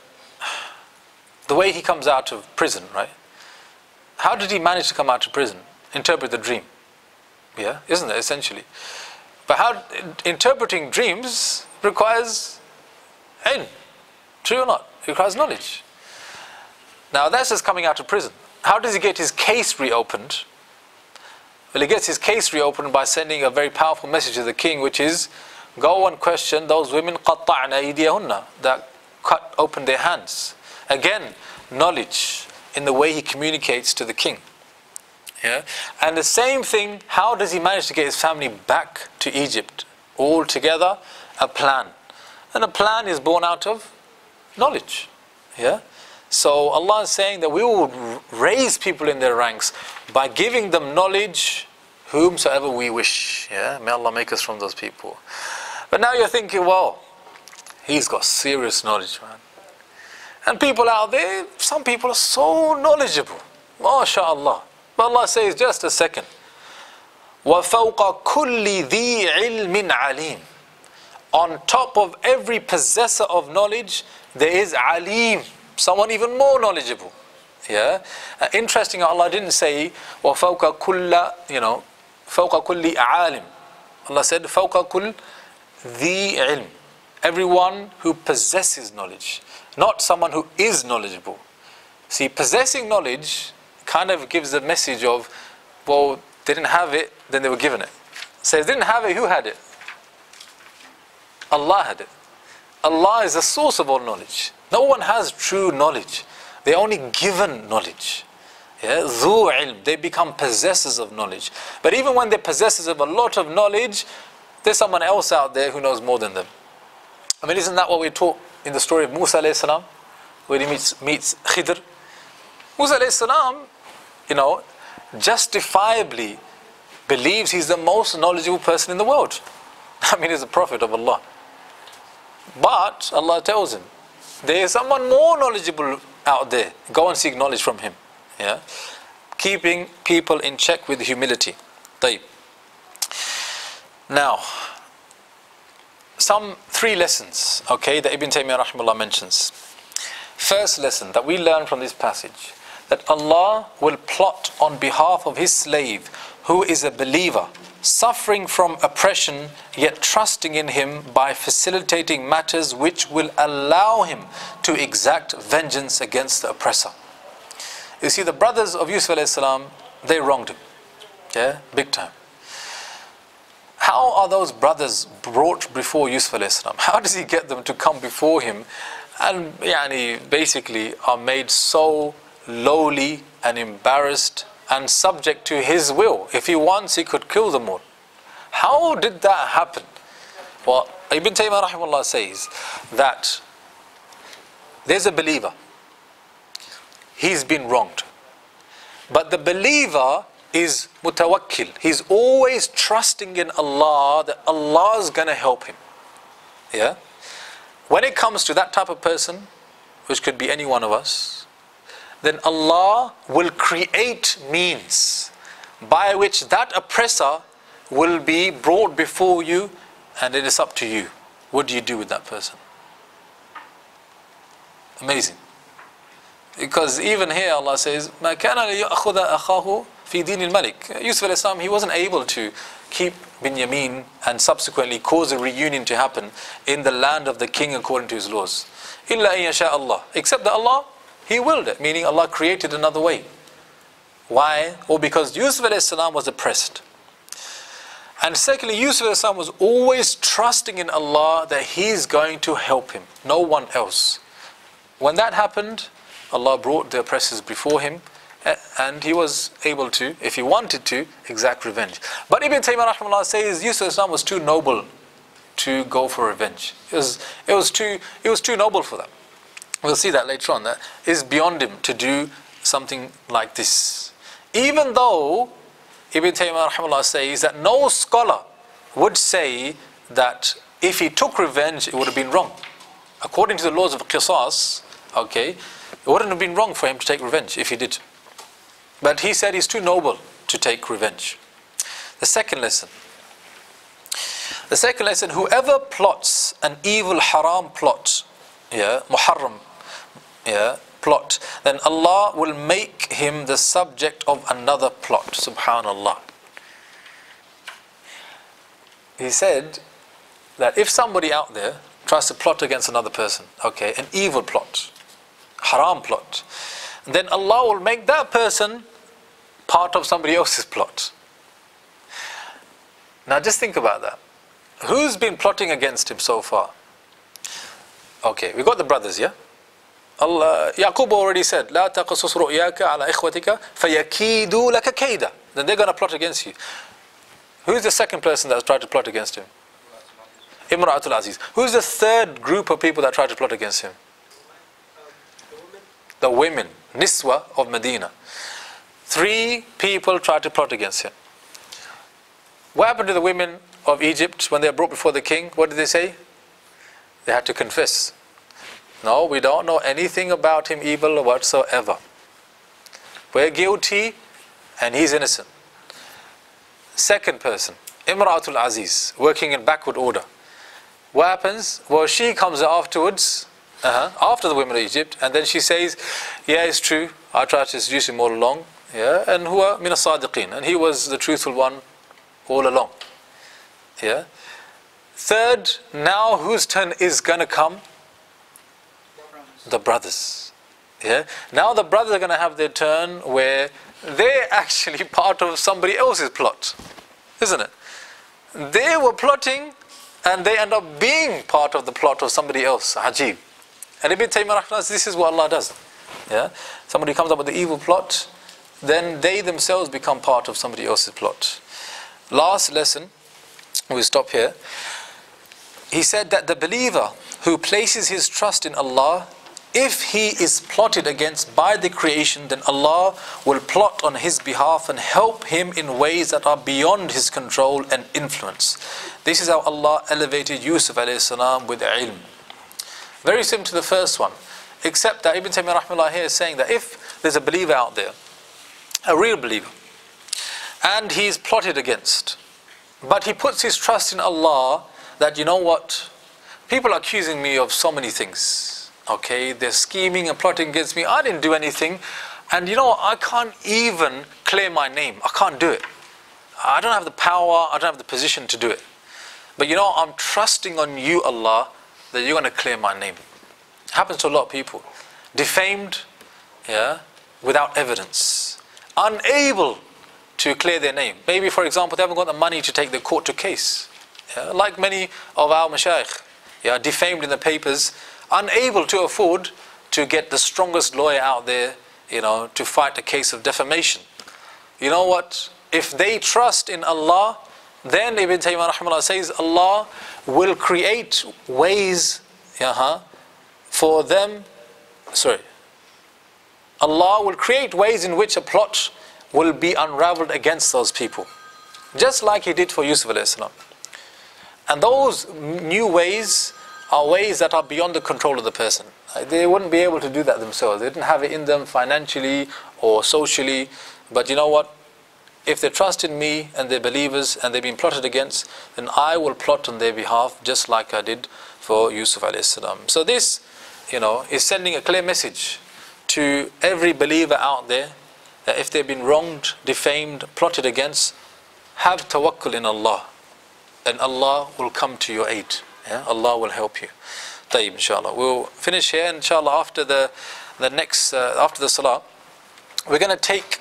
way he comes out of prison, right? How did he manage to come out of prison? Interpret the dream. Yeah, isn't it, essentially? But how interpreting dreams requires ilm. True or not? It requires knowledge. Now that's just coming out of prison. How does he get his case reopened? Well, he gets his case reopened by sending a very powerful message to the king, which is, go and question those women قَطَّعْنَ أَيْدِيَهُنَّ, that cut open their hands. Again, knowledge in the way he communicates to the king. Yeah? And the same thing, how does he manage to get his family back to Egypt? All together, a plan. And a plan is born out of knowledge. Yeah? So Allah is saying that we will raise people in their ranks by giving them knowledge, whomsoever we wish. Yeah? May Allah make us from those people. But now you're thinking, well, he's got serious knowledge, man. And people out there, some people are so knowledgeable. MashaAllah. But Allah says, just a second. وَفَوْقَ كُلِّ ذِي عِلْمٍ عَلِيمٍ. On top of every possessor of knowledge, there is alim, someone even more knowledgeable. Yeah. Interesting, Allah didn't say وَفَوْقَ كُلَّ فَوْقَ كُلِّ عَالِمٍ. Allah said فَوْقَ كُلِّ ذِي عِلْمٍ. Everyone who possesses knowledge, not someone who is knowledgeable. See, possessing knowledge kind of gives the message of, well, they didn't have it, then they were given it. So if they didn't have it, who had it? Allah had it. Allah is the source of all knowledge. No one has true knowledge. They're only given knowledge. Yeah? ذو ilm. They become possessors of knowledge. But even when they're possessors of a lot of knowledge, there's someone else out there who knows more than them. I mean, isn't that what we're taught in the story of Musa alayhi salam, when he meets Khidr? Musa alayhi salam, justifiably believes he's the most knowledgeable person in the world. I mean, he's a prophet of Allah. But Allah tells him, there is someone more knowledgeable out there. Go and seek knowledge from him. Yeah, keeping people in check with humility. طيب. Now, some 3 lessons, okay, that Ibn Taymiyyah rahimahullah mentions. First lesson that we learn from this passage, that Allah will plot on behalf of His slave who is a believer, suffering from oppression, yet trusting in Him by facilitating matters which will allow him to exact vengeance against the oppressor. You see, the brothers of Yusuf alayhi salam, they wronged him. Yeah, big time. How are those brothers brought before Yusuf alayhi salam? How does he get them to come before him and basically are made so lowly and embarrassed and subject to his will? If he wants, he could kill them all. How did that happen? Well, Ibn Taymiyyah rahimahullah says that there's a believer. He's been wronged. But the believer is mutawakkil. He's always trusting in Allah, that Allah is going to help him. Yeah? When it comes to that type of person, which could be any one of us, then Allah will create means by which that oppressor will be brought before you, and it is up to you. What do you do with that person? Amazing. Because even here Allah says, مَا كَانَ لِيَأْخُذَ أَخَاهُ فِي دِينِ الْمَلِكِ. Yusuf alayhi salam, he wasn't able to keep Binyamin and subsequently cause a reunion to happen in the land of the king according to his laws. إِلَّا إِن يَشَاءَ اللَّهُ. Except that Allah, He willed it, meaning Allah created another way. Why? Well, because Yusuf alayhi salam was oppressed. And secondly, Yusuf alayhi salam was always trusting in Allah that He's going to help him, no one else. When that happened, Allah brought the oppressors before him, and he was able to, if he wanted to, exact revenge. But Ibn Taymiyyah rahimahullah says Yusuf alayhi salam was too noble to go for revenge. It was too noble for them. We'll see that later on. That is beyond him to do something like this. Even though Ibn Taymiyyah rahimahullah says that no scholar would say that if he took revenge, it would have been wrong. According to the laws of qisas, okay, it wouldn't have been wrong for him to take revenge if he did. But he said he's too noble to take revenge. The second lesson, whoever plots an evil haram plot, muharram, plot, then Allah will make him the subject of another plot. Subhanallah. He said that if somebody out there tries to plot against another person, okay, an evil plot, haram plot, then Allah will make that person part of somebody else's plot. Now just think about that. Who's been plotting against him so far? Okay, we've got the brothers, yeah? Allah, Yaqub already said, لا تقصص رؤياك على إخوتك فيكيدوا لك كيدا. Then they're going to plot against you. Who's the second person that tried to plot against him? Imra'atul Aziz. Who's the third group of people that tried to plot against him? The women, Niswa of Medina. 3 people tried to plot against him. What happened to the women of Egypt when they were brought before the king? What did they say? They had to confess. No, we don't know anything about him evil whatsoever. We're guilty and he's innocent. Second person, Imra'atul Aziz, working in backward order. What happens? Well, she comes afterwards, after the women of Egypt, and then she says, yeah, it's true, I tried to seduce him all along, yeah, and huwa min as-sadiqeen, and he was the truthful one all along. Yeah. Third, now whose turn is going to come? The brothers. Yeah. Now the brothers are going to have their turn where they're actually part of somebody else's plot, isn't it? They were plotting and they end up being part of the plot of somebody else. Ajib. And Ibn Taymiyyah, this is what Allah does. Yeah. Somebody comes up with the evil plot, then they themselves become part of somebody else's plot. Last lesson, we'll stop here. He said that the believer who places his trust in Allah, if he is plotted against by the creation, then Allah will plot on his behalf and help him in ways that are beyond his control and influence. This is how Allah elevated Yusuf alayhi salam with ilm. Very similar to the first one, except that Ibn Taymiyyah rahimahullah here is saying that if there's a believer out there, a real believer, and he's plotted against, but he puts his trust in Allah, that you know what, people are accusing me of so many things, okay, they're scheming and plotting against me, I didn't do anything, and you know, I can't even clear my name, I can't do it, I don't have the power, I don't have the position to do it, but you know, I'm trusting on you, Allah, that you're going to clear my name. It happens to a lot of people, defamed, yeah, without evidence, unable to clear their name. Maybe, for example, they haven't got the money to take the court to case. Yeah, like many of our mashayikh, yeah, defamed in the papers, unable to afford to get the strongest lawyer out there, you know, to fight a case of defamation. You know what? If they trust in Allah, then Ibn Taymiyyah rahimahullah says Allah will create ways for them. Allah will create ways in which a plot will be unraveled against those people, just like He did for Yusuf alayhi salam. And those new ways are ways that are beyond the control of the person. They wouldn't be able to do that themselves. They didn't have it in them financially or socially. But you know what? If they trust in me and they're believers and they've been plotted against, then I will plot on their behalf just like I did for Yusuf alayhi salam. So this, you know, is sending a clear message to every believer out there that if they've been wronged, defamed, plotted against, have tawakkul in Allah, and Allah will come to your aid. Yeah? Allah will help you. Tayyib, inshallah. We'll finish here, inshallah, after the salah. We're going to take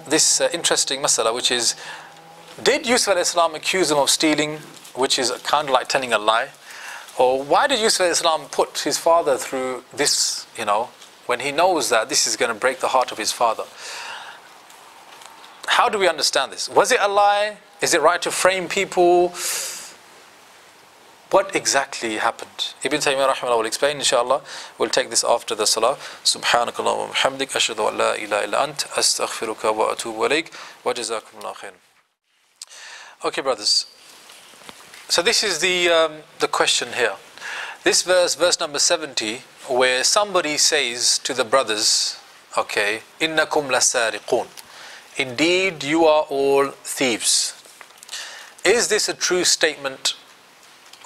this interesting masala, which is, did Yusuf alayhi salam accuse him of stealing, which is kind of like telling a lie? Or why did Yusuf alayhi salam put his father through this, you know, when he knows that this is going to break the heart of his father? How do we understand this? Was it a lie? Is it right to frame people? What exactly happened? Ibn Taymiyyah rahimahullah will explain, inshallah. We'll take this after the salah. Subhanakallah wa bihamdik, ashhadu an la ilaha illa ant, astaghfiruka wa atubu ilayk, wa jazakumullahu khairan. Okay, brothers. So this is the question here. This verse number 70, where somebody says to the brothers, okay, innakum lasariqun, indeed you are all thieves. Is this a true statement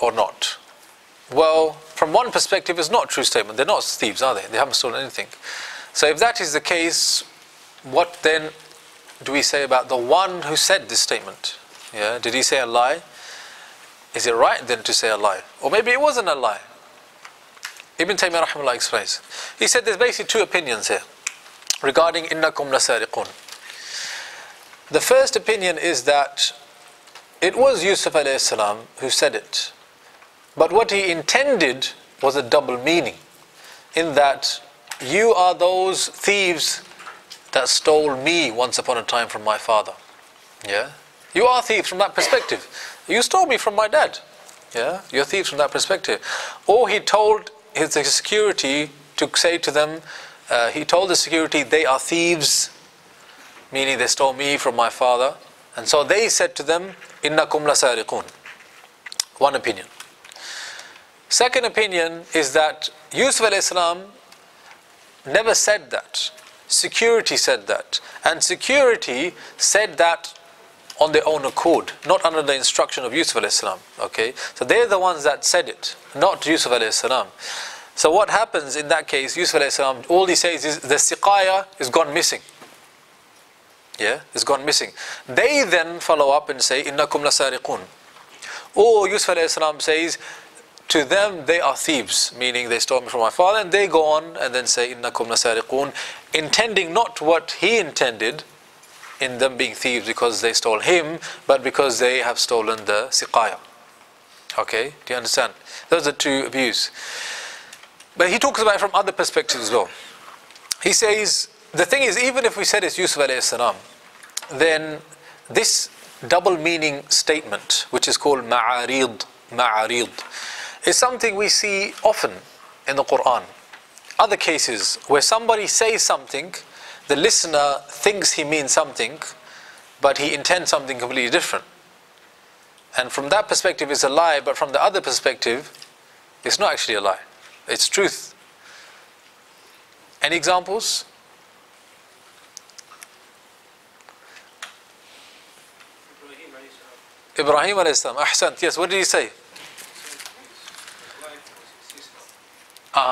or not? Well, from one perspective, it's not a true statement. They're not thieves, are they? They haven't stolen anything. So if that is the case, what then do we say about the one who said this statement? Yeah, did he say a lie? Is it right then to say a lie? Or maybe it wasn't a lie. Ibn Taymiyyah rahimahullah explains. He said there's basically two opinions here regarding innakum lasariqun. The first opinion is that it was Yusuf alayhi salam who said it, but what he intended was a double meaning. in that you are those thieves that stole me once upon a time from my father. Yeah? You are thieves from that perspective. You stole me from my dad. Yeah? You're thieves from that perspective. Or he told his security to say to them, he told the security, they are thieves, meaning they stole me from my father. And so they said to them, innakum lasariqun. One opinion. Second opinion is that Yusuf alayhi salam never said that. Security said that. And security said that on their own accord, not under the instruction of Yusuf alayhi salam. Okay? So they're the ones that said it, not Yusuf alayhi salam. So what happens in that case, Yusuf alayhi salam, all he says is the siqaya is gone missing. Yeah, it's gone missing. They then follow up and say, innakum lasariqun. Or Yusuf alayhi salam says, to them they are thieves, meaning they stole me from my father, and they go on and then say, innakum lasariqun, intending not what he intended in them being thieves because they stole him, but because they have stolen the siqaya. Okay, do you understand? Those are two views. But he talks about it from other perspectives as well. He says, the thing is, even if we said it's Yusuf alayhi salam, then this double meaning statement, which is called ma'arid, is something we see often in the Quran. Other cases where somebody says something, the listener thinks he means something, but he intends something completely different. And from that perspective it's a lie, but from the other perspective, it's not actually a lie. It's truth. Any examples? Ibrahim alayhi salam. Ahsant. Yes, what did he say?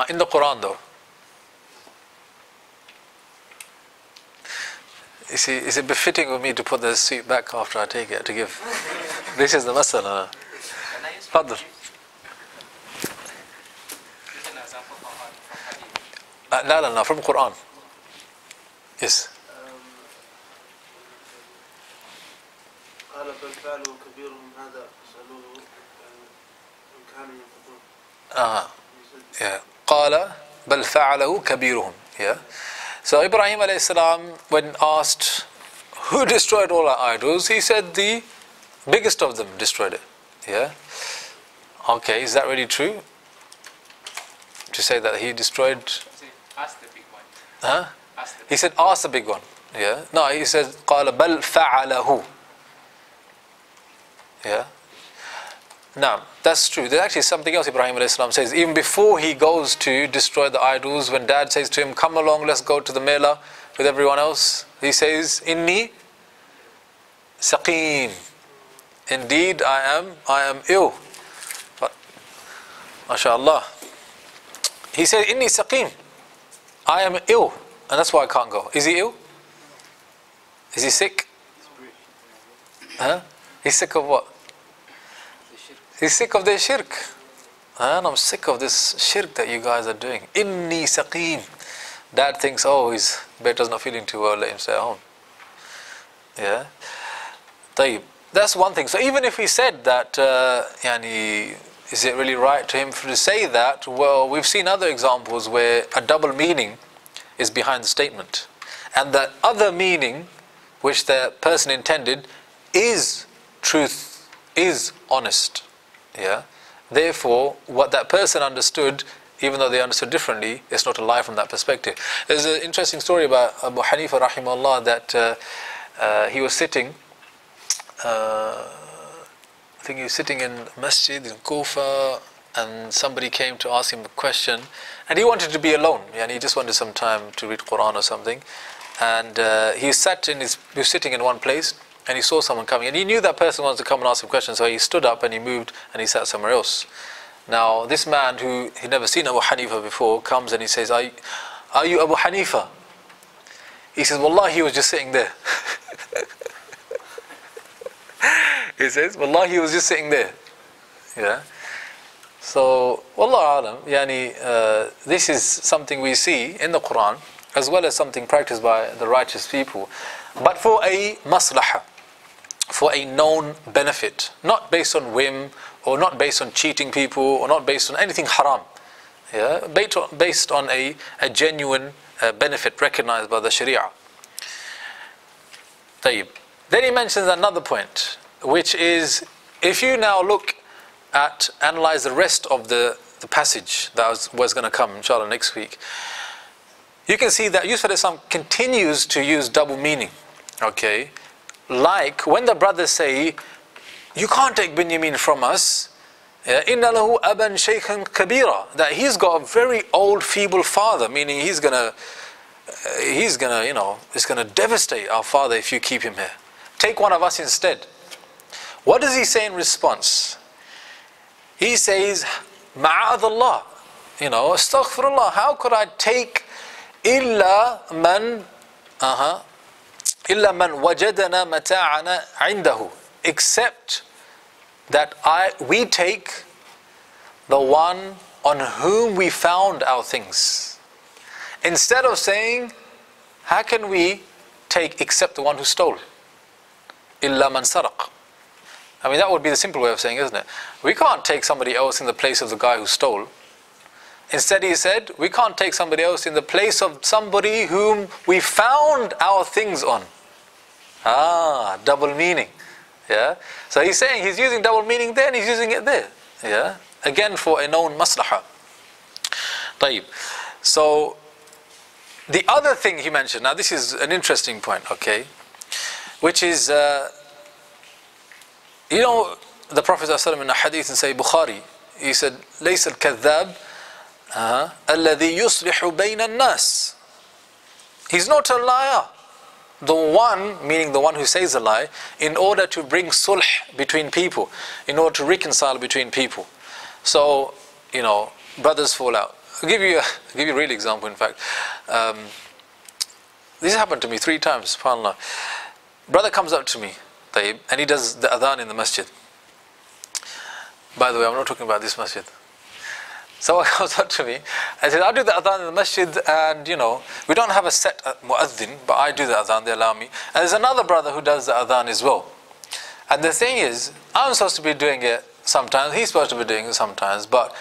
In the Quran though. You see, is it befitting of me to put the seat back after I take it to give? This is the masala. Fadl. No, from Quran. Yes. Yeah. قال بل فعله كبيرهم. Yeah. So Ibrahim alayhi salam, when asked who destroyed all our idols, he said the biggest of them destroyed it. Yeah. Okay, is that really true? To say that he destroyed? Ask the big one. Huh? He said ask the big one. Yeah. No, he said قال بل فعله. Yeah. Now, that's true. There's actually something else Ibrahim alayhi salam says. Even before he goes to destroy the idols, when dad says to him, come along, let's go to the mela with everyone else, he says, Inni saqeen. Indeed, I am ill. But, MashaAllah. He said, Inni saqeen. I am ill. And that's why I can't go. Is he ill? Is he sick? Huh? He's sick of what? He's sick of their shirk. And I'm sick of this shirk that you guys are doing. Inni saqeen. Dad thinks, oh, his betta's not feeling too well, let him stay at home. Yeah. Tayyib. That's one thing. So even if he said that, is it really right to him to say that? Well, we've seen other examples where a double meaning is behind the statement. And the other meaning, which the person intended, is truth, is honest. Yeah. Therefore, what that person understood, even though they understood differently, it's not a lie from that perspective. There's an interesting story about Abu Hanifa rahimahullah that he was sitting, I think he was sitting in masjid in Kufa, and somebody came to ask him a question, and he wanted to be alone, and he just wanted some time to read Quran or something. And he was sitting in one place, and he saw someone coming, and he knew that person wanted to come and ask him questions, so he stood up and he moved and he sat somewhere else. Now this man, who he'd never seen Abu Hanifa before, comes and he says, are you Abu Hanifa? He says, Wallah, he was just sitting there. He says, Wallah, he was just sitting there. Yeah. So, Wallah alam, this is something we see in the Quran, as well as something practiced by the righteous people, but for a maslahah, for a known benefit, not based on whim, or not based on cheating people, or not based on anything haram. yeah, based on a genuine benefit recognized by the Sharia. طيب. Then he mentions another point, which is, if you now look at, analyze the rest of the passage that was going to come, inshallah, next week, you can see that Yusuf Alayhi continues to use double meaning. Okay, like when the brothers say, you can't take Binyamin from us, inna lahu aban shaykhan kabira, that he's got a very old, feeble father, meaning he's gonna, you know, it's gonna devastate our father if you keep him here. Take one of us instead. What does he say in response? He says, ma'adallah, you know, astaghfirullah, how could I take illa man wajadana mata'ana indahu, except that we take the one on whom we found our things. Instead of saying, how can we take except the one who stole? Illa man saraq. I mean, that would be the simple way of saying, isn't it? We can't take somebody else in the place of the guy who stole. Instead, he said, we can't take somebody else in the place of somebody whom we found our things on. Ah, double meaning. Yeah. So he's saying, he's using double meaning there and he's using it there. Yeah. Again, for a known maslaha. طيب. So the other thing he mentioned, now this is an interesting point, okay, which is, you know, the Prophet ﷺ in a hadith in Sahih Bukhari, he said, ليس الكذاب الذي يصلح بين الناس. He's not a liar, the one, meaning the one who says a lie, in order to bring sulh between people, in order to reconcile between people. So, you know, brothers fall out. I'll give you a real example, in fact. This happened to me 3 times, subhanAllah. Brother comes up to me, and he does the adhan in the masjid. By the way, I'm not talking about this masjid. Someone comes up to me and says, I do the adhan in the masjid, and you know, we don't have a set mu'adhin, but I do the adhan, they allow me. And there's another brother who does the adhan as well. And the thing is, I'm supposed to be doing it sometimes, he's supposed to be doing it sometimes, but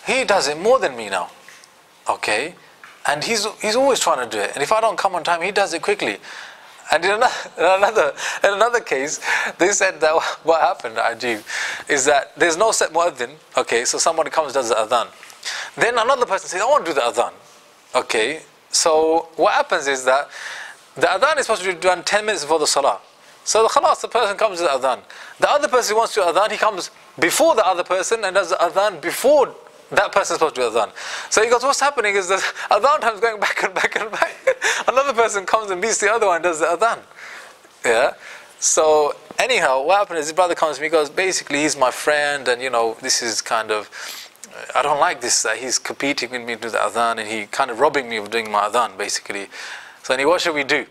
he does it more than me now. Okay? And he's always trying to do it. And if I don't come on time, he does it quickly. And in another case, they said that what happened, Ajib, is that there's no set mu'adhin. Okay, so somebody comes and does the adhan. Then another person says, I want to do the adhan. Okay, so what happens is that the adhan is supposed to be done 10 minutes before the salah. So the khalas, the person comes to the adhan. The other person who wants to do adhan, he comes before the other person and does the adhan before that person is supposed to do adhan. So he goes, what's happening is the adhan time is going back and back and back. Another person comes and beats the other one and does the adhan. Yeah. So anyhow, what happened is his brother comes to me, goes, basically he's my friend, and you know, this is kind of, I don't like this, that he's competing with me to do the adhan, and he kind of robbing me of doing my adhan, basically. So anyway, what should we do?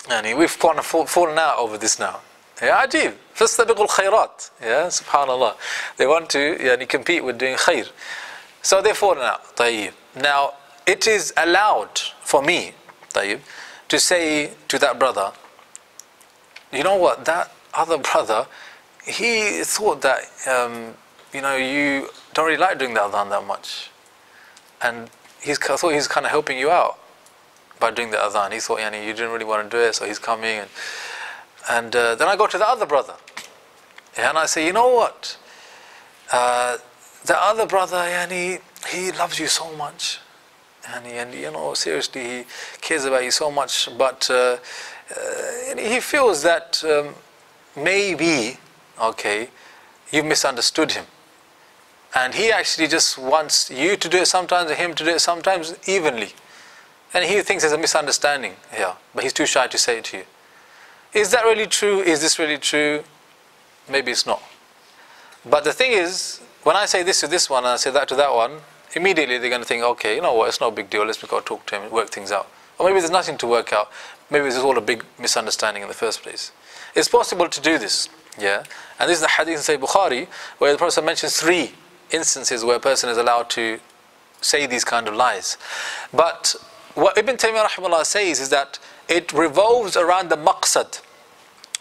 And we've kind of fallen out over this now. Yeah, ajib. فَاسْتَبِقُوا الْخَيْرَاتِ. Yeah, subhanAllah. They want to compete with doing khair. So they've fallen out. طيب. Now, it is allowed for me, طيب, to say to that brother, you know what, that other brother, he thought that, you know, you don't really like doing the adhan that much. And I thought he was kind of helping you out by doing the adhan. He thought, yani, you didn't really want to do it, so he's coming. And then I go to the other brother, and I say, you know what, the other brother, yani, he loves you so much, and you know, seriously, he cares about you so much, but he feels that maybe, okay, you misunderstood him, and he actually just wants you to do it sometimes and him to do it sometimes evenly, and he thinks there's a misunderstanding here, but he's too shy to say it to you. Is that really true? Is this really true? Maybe it's not. But the thing is, when I say this to this one and I say that to that one, immediately they're going to think, okay, you know what, it's no big deal, let's go talk to him and work things out. Or maybe there's nothing to work out. Maybe there's all a big misunderstanding in the first place. It's possible to do this. Yeah. And this is the hadith in Sahih Bukhari, where the Prophet mentions 3 instances where a person is allowed to say these kind of lies. But what Ibn Taymiyyah rahimahullah says is that it revolves around the maqsad.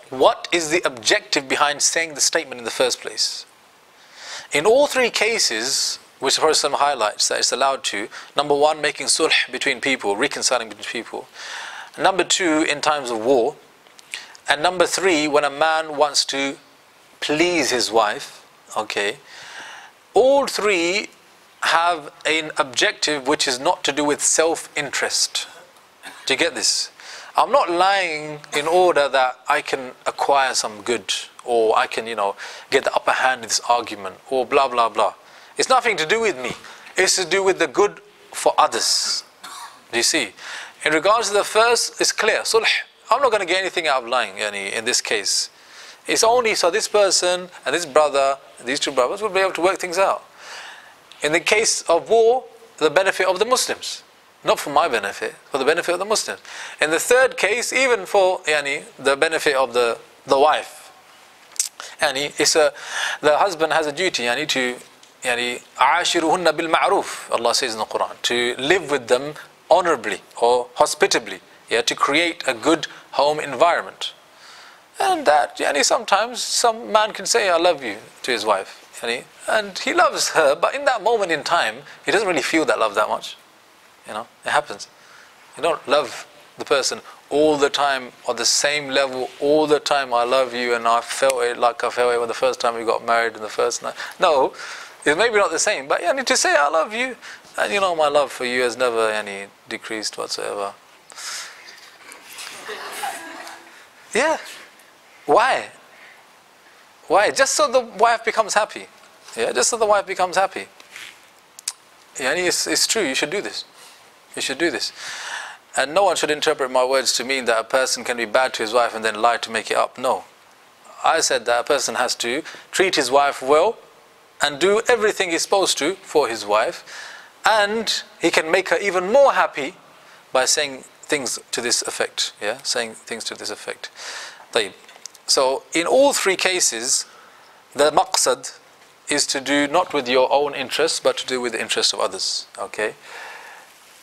What is the objective behind saying the statement in the first place? In all 3 cases, which the Prophet highlights that it's allowed to. Number one, making sulh between people, reconciling between people. Number two, in times of war. And number three, when a man wants to please his wife. Okay. All three have an objective which is not to do with self-interest. Do you get this? I'm not lying in order that I can acquire some good, or I can, get the upper hand in this argument, or blah, blah, blah. It's nothing to do with me. It's to do with the good for others. Do you see? In regards to the first, it's clear. Sulh. I'm not going to get anything out of lying in this case. It's only so this person and this brother, these two brothers will be able to work things out. In the case of war, the benefit of the Muslims. Not for my benefit, for the benefit of the Muslims. In the third case, even for the benefit of the wife. The husband has a duty to عاشرهن بالمعروف, Allah says in the Quran, to live with them honorably or hospitably, to create a good home environment. And that sometimes some man can say I love you to his wife, and he loves her, but in that moment in time he doesn't really feel that love that much. It happens. You don't love the person all the time on the same level all the time. I love you, and I felt it like I felt it when the first time we got married and the first night. No, it's maybe not the same, but to say I love you, and my love for you has never decreased whatsoever. Yeah. Why? Just so the wife becomes happy. Just so the wife becomes happy. It's true, you should do this. You should do this. And no one should interpret my words to mean that a person can be bad to his wife and then lie to make it up. No. I said that a person has to treat his wife well and do everything he's supposed to for his wife, and he can make her even more happy by saying things to this effect. Saying things to this effect. So in all three cases, the maqsad is to do not with your own interests, but to do with the interests of others. Okay.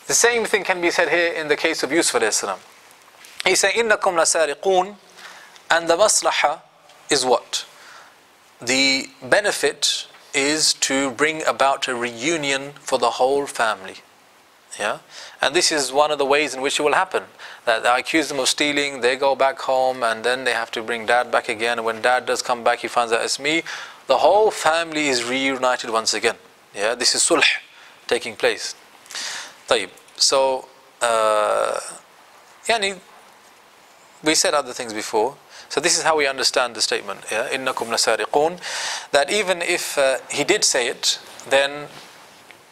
The same thing can be said here in the case of Yusuf alayhi salam. He said, "Innakum lasariqun," and the maslaha is what? The benefit is to bring about a reunion for the whole family. And this is one of the ways in which it will happen. That I accuse them of stealing, they go back home, and then they have to bring dad back again. And when dad does come back, he finds out it's me. The whole family is reunited once again. This is sulh taking place. So, we said other things before. So this is how we understand the statement. إِنَّكُمْ لَسَارِقُونَ. That even if he did say it, then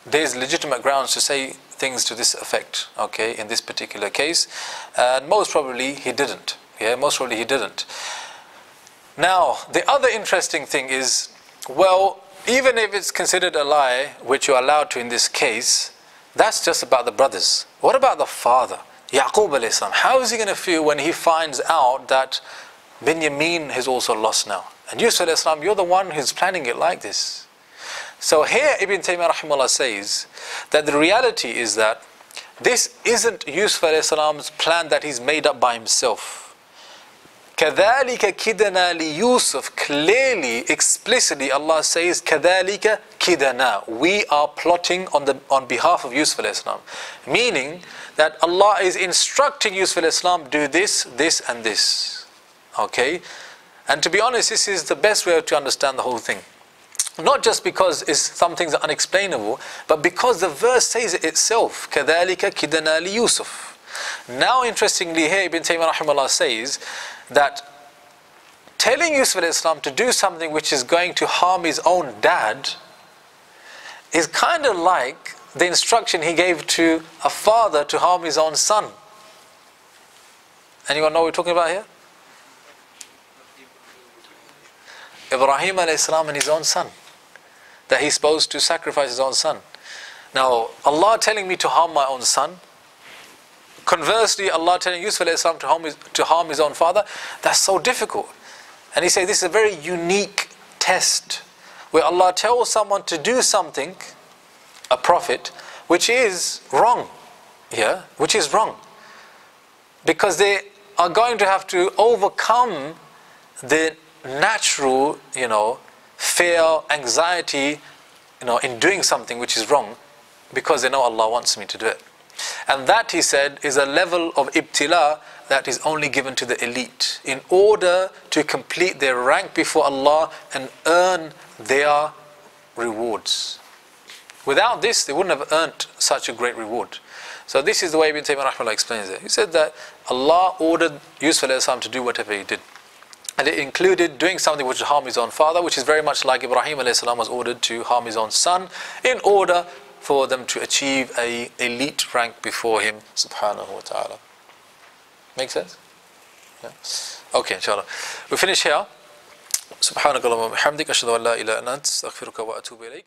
there's legitimate grounds to say things to this effect. Okay, in this particular case, and most probably he didn't. Most probably he didn't. Now, the other interesting thing is, well, even if it's considered a lie, which you're allowed to in this case, that's just about the brothers. What about the father, Yaqub alayhi salam? How is he going to feel when he finds out that Binyamin has also lost now? And Yusuf alayhi salam, you're the one who's planning it like this. So here Ibn Taymiyyah rahimahullah says that the reality is that this isn't Yusuf alayhi salam's plan that he's made up by himself. كَذَلِكَ كِدَنَا لِيُوسُف. Clearly, explicitly, Allah says, كَذَلِكَ كِدَنَا. We are plotting on behalf of Yusuf alayhi salam. Meaning that Allah is instructing Yusuf alayhi salam, do this, this and this. Okay? And to be honest, this is the best way to understand the whole thing. Not just because some things are unexplainable, but because the verse says it itself. كَذَلِكَ كِدَنَا لِيُوسُف. Now, interestingly, here Ibn Taymiyyah rahimahullah says that telling Yusuf alayhi salam to do something which is going to harm his own dad is kind of like the instruction he gave to a father to harm his own son. Anyone know what we're talking about here? Ibrahim alayhi salam and his own son. That he's supposed to sacrifice his own son. Now, Allah telling me to harm my own son. Conversely, Allah telling Yusuf alayhi salam to harm his own father. That's so difficult. And he says this is a very unique test where Allah tells someone to do something, a prophet, which is wrong. Which is wrong. Because they are going to have to overcome the natural, fear, anxiety in doing something which is wrong, because they know Allah wants me to do it. And that, he said, is a level of ibtila that is only given to the elite in order to complete their rank before Allah and earn their rewards. Without this, they wouldn't have earned such a great reward. So this is the way Ibn Taymiyyah rahimahullah explains it. He said that Allah ordered Yusuf alayhi salam to do whatever he did. And it included doing something which would harm his own father, which is very much like Ibrahim alayhi salam was ordered to harm his own son, in order for them to achieve a elite rank before him, subhanahu wa ta'ala. Make sense? Yeah. Okay, inshallah. We finish here. Subhanakallahumma wa bihamdik, ashhadu an la ilaha illa anta, astaghfiruka wa atubu ilayk.